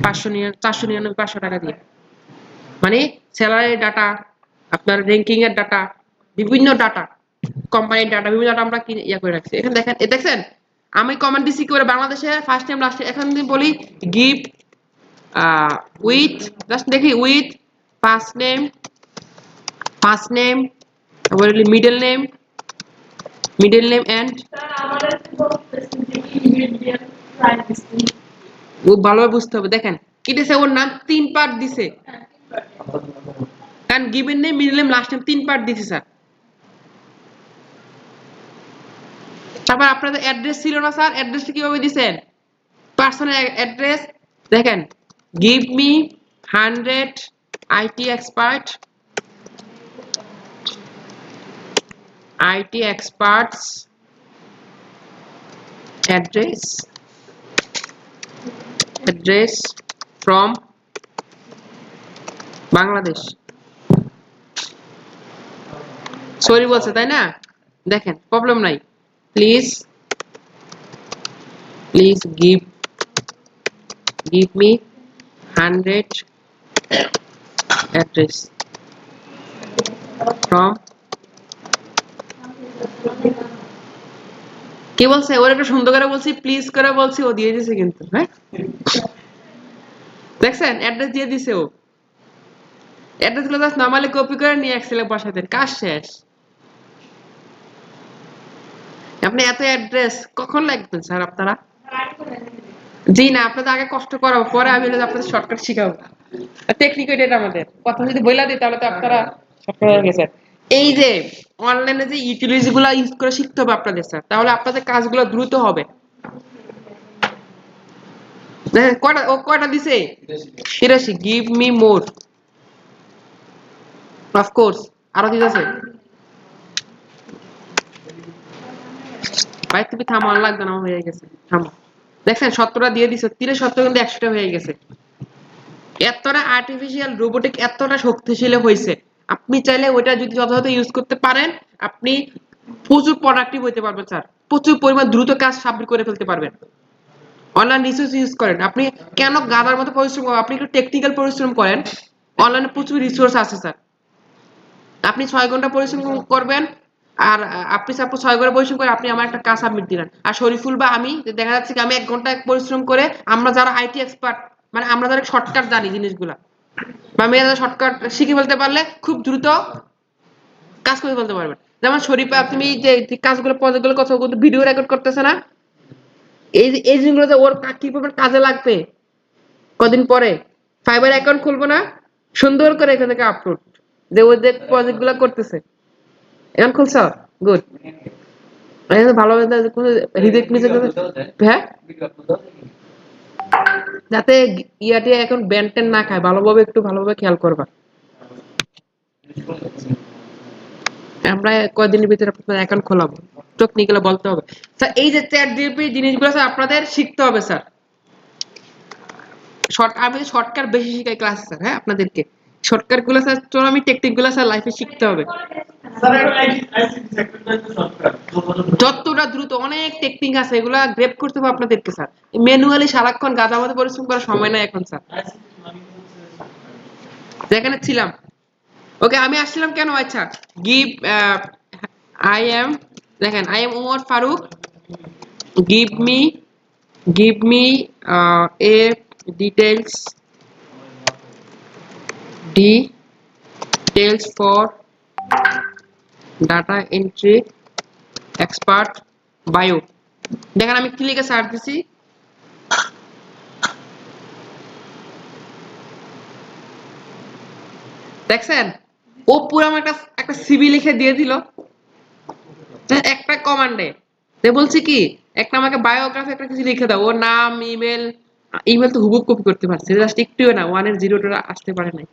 499 500 টাকা দিয়ে। মানে স্যালারি ডাটা, আপনার র্যাঙ্কিং এর ডাটা, বিভিন্ন ডাটা, কোম্পানির ডাটা, বিভিন্ন ডাটা আমরা কিনে ইয়া করে রাখছি। এখানে দেখেন, দেখছেন আমি কমেন্ট দিছি কি করে বাংলাদেশে ফার্স্ট টাইম লাস্ট, এখন যদি বলি গিভ উইথ, জাস্ট দেখি উইথ ফার্স্ট নেম, বলি মিডল নেম এন্ড, ও ভালোভাবে বুঝতে হবে। দেখেন কি দিছে, ওর নাম 3 পার্ট দিছে, কারণ given name, middle name, last name 3 part দিছে স্যার। তারপর আপনাদের অ্যাড্রেস ছিল না স্যার, অ্যাড্রেসটা কিভাবে দিবেন? পার্সোনাল অ্যাড্রেস, দেখেন give me 100 IT experts address from Bangladesh. Sorry বলছে, তাই না? দেখেন প্রবলেম নাই, please give me 100 address from, কি বলছে? ওর একটা সুন্দর করে বলছি, প্লিজ করে বলছি, ও দিয়ে দিছে কিন্তু, হ্যাঁ দেখছেন অ্যাড্রেস দিয়ে দিছে ও। অ্যাড্রেস গুলো জাস্ট নরমালি কপি করে নিয়ে এক্সেলে বসাতেন, কাজ শেষ। আপনি এত অ্যাড্রেস কখন লিখবেন স্যার আপনারা? জি না, আপনাদের আগে কষ্ট করাবো, পরে আমি আপনাদের শর্টকাট শিখাবো। টেকনিক এটা আমাদের কথা যদি বইলা দিই তাহলে তো আপনারা শর্টকাট হয়ে গেছে। এই যে অনলাইনে যে ইউটিলিটিস গুলো ইউজ করে শিখতে হবে আপনাদের স্যার, তাহলে আপনাদের কাজগুলো দ্রুত হবে। দেখেন কয়টা দিছে? 83। গিভ মি মোর, অফকোর্স আরো দিতেছে। ভাই তুমি থামো, আর লাগবে না, আমার হয়ে গেছে, থামো। দেখছেন 17টা দিয়ে দিছে, 17 কিন্তু 100টা হয়ে গেছে। এতটা আর্টিফিশিয়াল রোবোটিক এতটা শক্তিশালী হয়েছে, আপনি চাইলে ওইটা যদি যথাযথ ইউজ করতে পারেন, আপনি প্রচুর প্রোডাক্টিভ হতে পারবেন স্যার, প্রচুর পরিমাণ দ্রুত কাজ সাবমিট করে ফেলতে পারবেন। অনলাইন রিসোর্স ইউজ করেন, আপনি কেন গাধার মতো পরিশ্রম করেন? আপনি একটু টেকনিক্যাল পরিশ্রম করেন, অনলাইনে প্রচুর রিসোর্স আছে স্যার। আপনি 6 ঘন্টা পরিশ্রম করবেন, আর আপনি সাপোজ 6 ঘন্টা পরিশ্রম করে আপনি আমার একটা কাজ সাবমিট দিলেন, আর শরীফুল বা আমি দেখা যাচ্ছে কি আমি 1 ঘন্টা পরিশ্রম করে, আমরা যারা আইটি এক্সপার্ট, মানে আমরা যারা শর্টকাট জানি জিনিসগুলা, বা মেয়েরা শর্টকাট শিখে ফেলতে পারলে খুব দ্রুত কাজ করে ফেলতে পারবেন। যেমন শরীফা তুমি যে কাজগুলো প্রজেক্টগুলো কথা ভিডিও রেকর্ড করতেছে না, এই জিনিসগুলো যে ওর কি পরিমাণ কাজে লাগবে কদিন পরে, ফাইবার অ্যাকাউন্ট খুলবো না, সুন্দর করে এখান থেকে আপলোড, যে ও যে প্রজেক্ট গুলো করতেছে। এখন খুলছ, গুড। ভালোভাবে রিজেক্ট মিজেক্ট, হ্যাঁ, যাতে ইয়াটি এখন ব্যান্ড ট্যান্ড না খায়, ভালোভাবে একটু ভালোভাবে খেয়াল করবা। আমরা কয়দিনের ভিতরে আপনাদের অ্যাকাউন্ট খোলাবো, টেকনিক্যালি বলতে হবে স্যার। এই যে চ্যাট জিপিটি জিনিসগুলো স্যার আপনাদের শিখতে হবে স্যার। আমি শর্টকাট বেশি শিখাই ক্লাস স্যার, হ্যাঁ আপনাদেরকে শর্টকাট গুলো স্যার, তো আমি টেকনিক গুলো স্যার লাইফে শিখতে হবে স্যার একটা আইসিটি সেক্টরটা একটু শর্টকাট যতটা দ্রুত। অনেক টেকনিক আছে, এগুলা গ্রেপ করতে হবে আপনাদেরকে স্যার। ম্যানুয়ালি সারাক্ষণ গাধার মতো পরিশ্রম করার সময় নাই এখন স্যার। আইসিটি মানে হচ্ছে যেখানে ছিলাম, ওকে আমি আসছিলাম কেন, আচ্ছা গিভ, আই এম, দেখেন I am Omar Faruk, give me a details for data entry expert bio। দেখেন আমি কি লিখে সার্চ দিছি, দেখছেন ও পুরো আমার একটা সিভি লিখে দিয়ে দিল একটা কমান্ডে। বলছি কি, একটা আমাকে বায়োগ্রাফি একটা কিছু লিখে দাও, ওর নাম, ইমেল। ইমেল তো হুবহু কপি করতে পারছে, জাস্ট একটুও না, 1 এর 0 আসতে পারে নাই।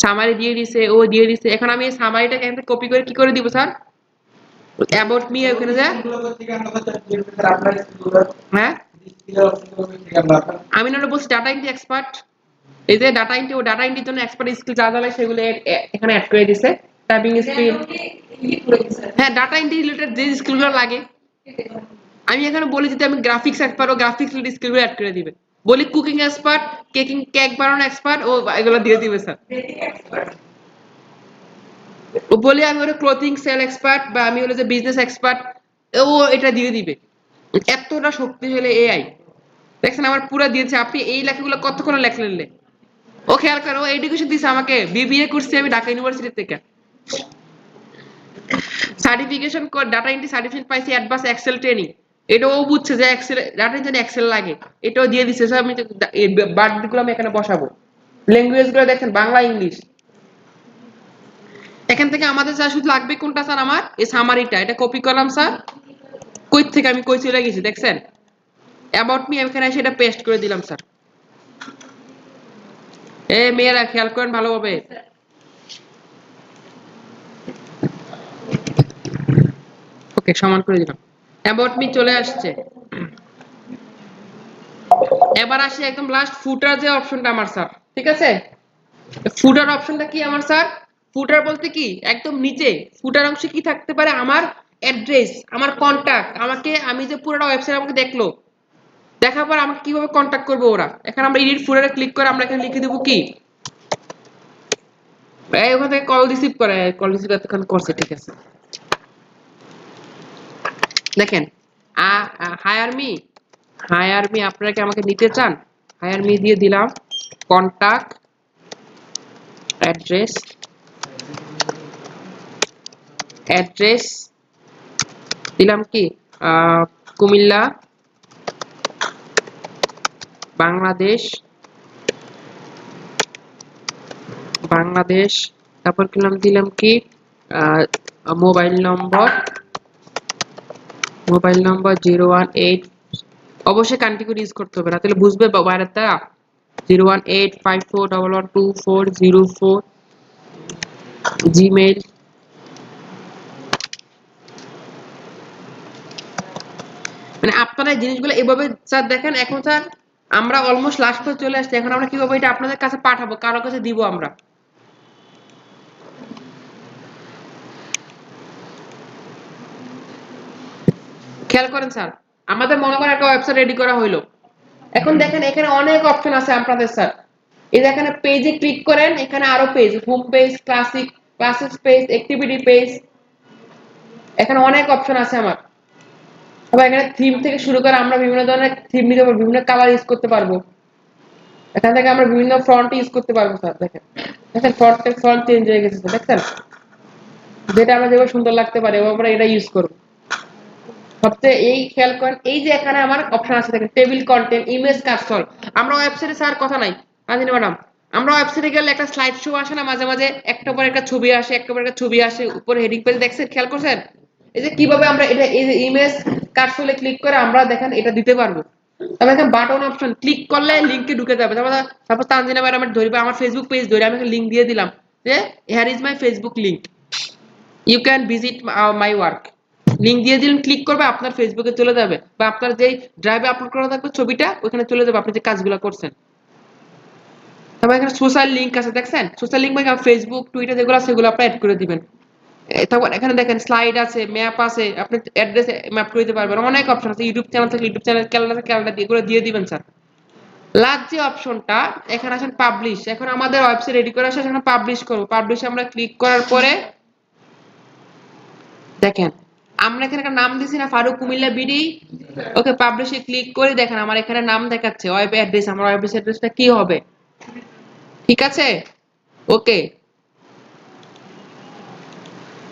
সামারি দিয়ে দিছে, ও দিয়ে দিছে। এখন আমি এই সামারিটাকে এখান থেকে কপি করে কি করে দিব স্যার, অ্যাবাউট মি ওখানে যা, হ্যাঁ আমি না বলছি ডাটা এন্ট্রি এক্সপার্ট, এই যে ডাটা এন্ট্রি, ও ডাটা এন্ট্রির জন্য এক্সপার্ট স্কিল যা যা লাগে সেগুলো এখানে অ্যাড করে দিছে। টাইপিং স্পিড, হ্যাঁ ডাটা এন্ট্রি রিলেটেড যে স্কিলগুলো লাগে আমি এখানে বলি, যদি আমি গ্রাফিক্স এক্সপার্ট ও গ্রাফিক্স রিলেটেড স্কিলগুলো অ্যাড করে দিবে। বলি কুকিং এক্সপার্ট, কেক বানানো এক্সপার্ট, ও এগুলো দিয়ে দিবে স্যার। ও বলি আমি হলো ক্লোথিং সেল এক্সপার্ট, বা আমি হলো যে বিজনেস এক্সপার্ট, ও এটা দিয়ে দিবে। এতটা শক্তিশালী এআই, দেখছেন আমার পুরো দিয়েছে। আপনি এই লেখাগুলো কতক্ষণ লেখলেন? ও খেয়াল করো, ও এডুকেশন দিছে আমাকে, বিবিএ করছি আমি ঢাকা ইউনিভার্সিটি থেকে, সার্টিফিকেশন ডাটা এন্ট্রি সার্টিফিকেশন পাইছি, অ্যাডভান্স এক্সেল ট্রেনিং। এটাও বুঝছে যে এক্সেল ডাটা এন্ট্রি এক্সেল লাগে, এটাও দিয়ে দিচ্ছে স্যার। আমি বার্ডগুলো আমি এখানে বসাবো, ল্যাঙ্গুয়েজ গুলো দেখেন বাংলা ইংলিশ। এখান থেকে আমাদের যা শুধু লাগবে কোনটা স্যার, আমার এই সামারিটা, এটা কপি করলাম স্যার, কই থেকে আমি কই চলে গেছি দেখছেন, অ্যাবাউট মি এখানে এসে এটা পেস্ট করে দিলাম স্যার। এ মেয়েরা খেয়াল করেন ভালোভাবে, ওকে সমান করে দিলাম, অ্যাবাউট মি চলে আসছে। এবার আসি একদম লাস্ট ফুটার যে অপশনটা আমার স্যার, ঠিক আছে? ফুটার অপশনটা কি আমার স্যার? ফুটার বলতে কি, একদম নিচে ফুটার অংশে কি থাকতে পারে, আমার অ্যাড্রেস, আমার কন্টাক্ট, আমাকে আমি যে পুরোটা ওয়েবসাইট আমাকে দেখলো, দেখার পর আমাকে কিভাবে কন্টাক্ট করবে ওরা। এখানে আমরা এডিট ফুটারে ক্লিক করে আমরা এখানে লিখে দেবো কি, ওখান থেকে কল রিসিভ করে, কল রিসিভ এতক্ষণ করছে, ঠিক আছে। দেখেন হায়ার মি আপনারা কি আমাকে নিতে চান, হায়ার মি দিয়ে দিলাম, কন্টাক্ট অ্যাড্রেস দিলাম কি কুমিল্লা বাংলাদেশ বাংলাদেশ তারপর দিলাম কি মোবাইল নম্বর 018 অবশ্যই কান্ট্রি কোড ইউজ করতে হবে না তাহলে বুঝবে বাইরের তা 01854112404 জিমেইল মানে আপনারা এই জিনিসগুলো এভাবে স্যার দেখেন এখন স্যার আমরা অলমোস্ট লাস্ট পর্যন্ত চলে আসছি এখন আমরা কিভাবে এটা আপনাদের কাছে পাঠাবো কারো কাছে দিব আমরা খেয়াল করেন স্যার আমাদের মনে করেন একটা ওয়েবসাইট রেডি করা হইলো এখন দেখেন এখানে অনেক অপশন আছে আপনাদের স্যার এই যে এখানে পেজে ক্লিক করেন এখানে আরো page home page classes page activity page এখানে অনেক অপশন আছে আমার আবার এখানে থিম থেকে শুরু করে আমরা বিভিন্ন ধরনের থিম নিতে পারবো বিভিন্ন কালার ইউজ করতে পারবো এখান থেকে আমরা বিভিন্ন ফন্ট ইউজ করতে পারবো স্যার দেখেন দেখেন ফন্ট চেঞ্জ হয়ে গেছে দেখছেন যেটা আমরা যেভাবে সুন্দর লাগতে পারে আমরা এটা ইউজ করবো সবচেয়ে এই খেয়াল করেন এই যে এখানে আমার অপশন আছে দেখেন টেবিল কন্টেন্ট ইমেজ কাস্টল আমরা ওয়েবসাইটে স্যার কথা নাই আদিনা ম্যাডাম আমরা ওয়েবসাইটে গেলে একটা স্লাইড শো আসে না মাঝে মাঝে একটা পর একটা ছবি আসে একটা পর একটা ছবি আসে উপরে হেডিং পেজ দেখছেন খেয়াল করছেন এই যে কিভাবে আমরা এটা এই যে ইমেজ কাস্টলে ক্লিক করে আমরা দেখেন এটা দিতে পারবো তবে এখানে বাটন অপশন ক্লিক করলে লিংকে ঢুকে যাবে তারপর তানজিনা ম্যাডাম ধরবে আমার ফেসবুক পেজ ধরে আমি লিংক দিয়ে দিলাম যে here is my Facebook link you can visit my work link দিয়ে দিলেন ক্লিক করবে আপনার ফেসবুকে চলে যাবে বা আপনার যেই ড্রাইভে আপলোড করা থাকবে ছবিটা ওখানে চলে যাবে আপনি যে কাজগুলো করছেন তবে এখানে সোশ্যাল লিংক আছে দেখছেন সোশ্যাল লিংক মানে ফেসবুক টুইটার যেগুলো আছে সেগুলো আপনি অ্যাড করে দিবেন তারপর এখানে দেখেন স্লাইড আছে ম্যাপ আছে আপনি অ্যাড্রেস ম্যাপ করে দিতে পারবেন অনেক অপশন আছে ইউটিউব চ্যানেল থেকে ইউটিউব চ্যানেল ক্যালেন্ডার থেকে ক্যালেন্ডার দিয়ে দিয়ে দিবেন স্যার লাস্ট যে অপশনটা এখানে আসেন পাবলিশ এখন আমাদের ওয়েবসাইট রেডি করে আসে এখানে পাবলিশ করব পাবলিশ আমরা ক্লিক করার পরে দেখেন আমরা এখানে একটা নাম দিছি না ফারুক কুমিল্লা বিডি ওকে পাবলিশে ক্লিক করে দেখেন আমার এখানে নাম দেখাচ্ছে ওয়েব অ্যাড্রেস আমার ওয়েব অ্যাড্রেসটা কি হবে ঠিক আছে ওকে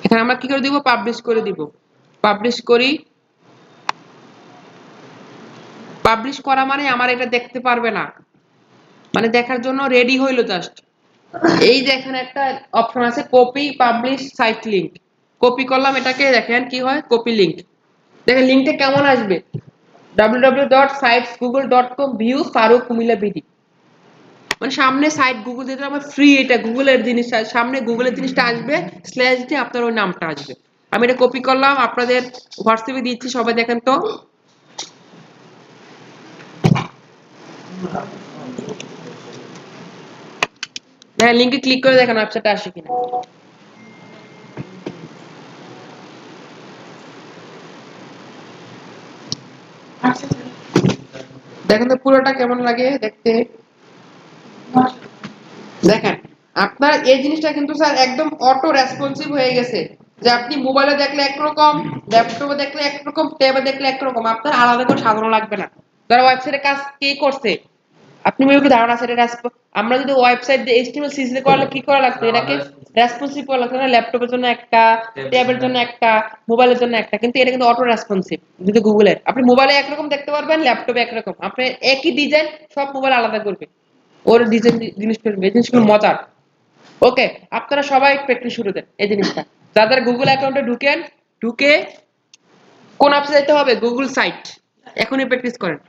এখানে আমরা কি করে দিব পাবলিশ করে দিব পাবলিশ করি পাবলিশ করা মানে আমার এটা দেখতে পারবে না মানে দেখার জন্য রেডি হইলো জাস্ট এই যে এখানে একটা অপশন আছে copy publish site link copy করলাম এটাকে দেখেন কি হয় কপি লিংক দেখেন লিংকটা কেমন আসবে www.sitesgoogle.com view Faruk Comilla BD মানে সামনে সাইট গুগল যেটা আমার ফ্রি এটা গুগলের জিনিস সামনে গুগলের জিনিসটা আসবে স্ল্যাশ দিয়ে আপনার ওই নামটা আসবে আমি এটা কপি করলাম আপনাদের হোয়াটসঅ্যাপে দিচ্ছি সবাই দেখেন তো হ্যাঁ লিংকে ক্লিক করে দেখেন ওয়েবসাইটে আসে কিনা দেখেন তো পুরোটা কেমন লাগে দেখতে দেখেন আপনার এই জিনিসটা কিন্তু স্যার একদম অটো রেসপন্সিভ হয়ে গেছে যে আপনি মোবাইলে দেখলে একরকম ল্যাপটপে দেখলে একরকম ট্যাবে দেখলে একরকম আপনার আলাদা করে সাজানো লাগবে না যারা ওয়েবসাইটে কাজ কে করছে আপনি মেবি ধারণা আছে এটা আমরা যদি ওয়েবসাইট দিয়ে এইচটিএমএল সিএসএস করলে কি করা লাগতো এটাকে রেসপন্সিভ করা লাগতো না ল্যাপটপের জন্য একটা ট্যাবের জন্য একটা মোবাইলের জন্য একটা কিন্তু এটা কিন্তু অটো রেসপন্সিভ যদি গুগলের আপনি মোবাইলে একরকম দেখতে পারবেন ল্যাপটপে একরকম আপনি একই ডিজাইন সব মোবাইল আলাদা করবে ওর ডিজাইন জিনিস করবে এই জিনিসগুলো মজার ওকে আপনারা সবাই প্র্যাকটিস শুরু দেন এই জিনিসটা যাদের গুগল অ্যাকাউন্টে ঢুকে কোন অ্যাপসে যেতে হবে গুগল সাইট এখনই প্র্যাকটিস করেন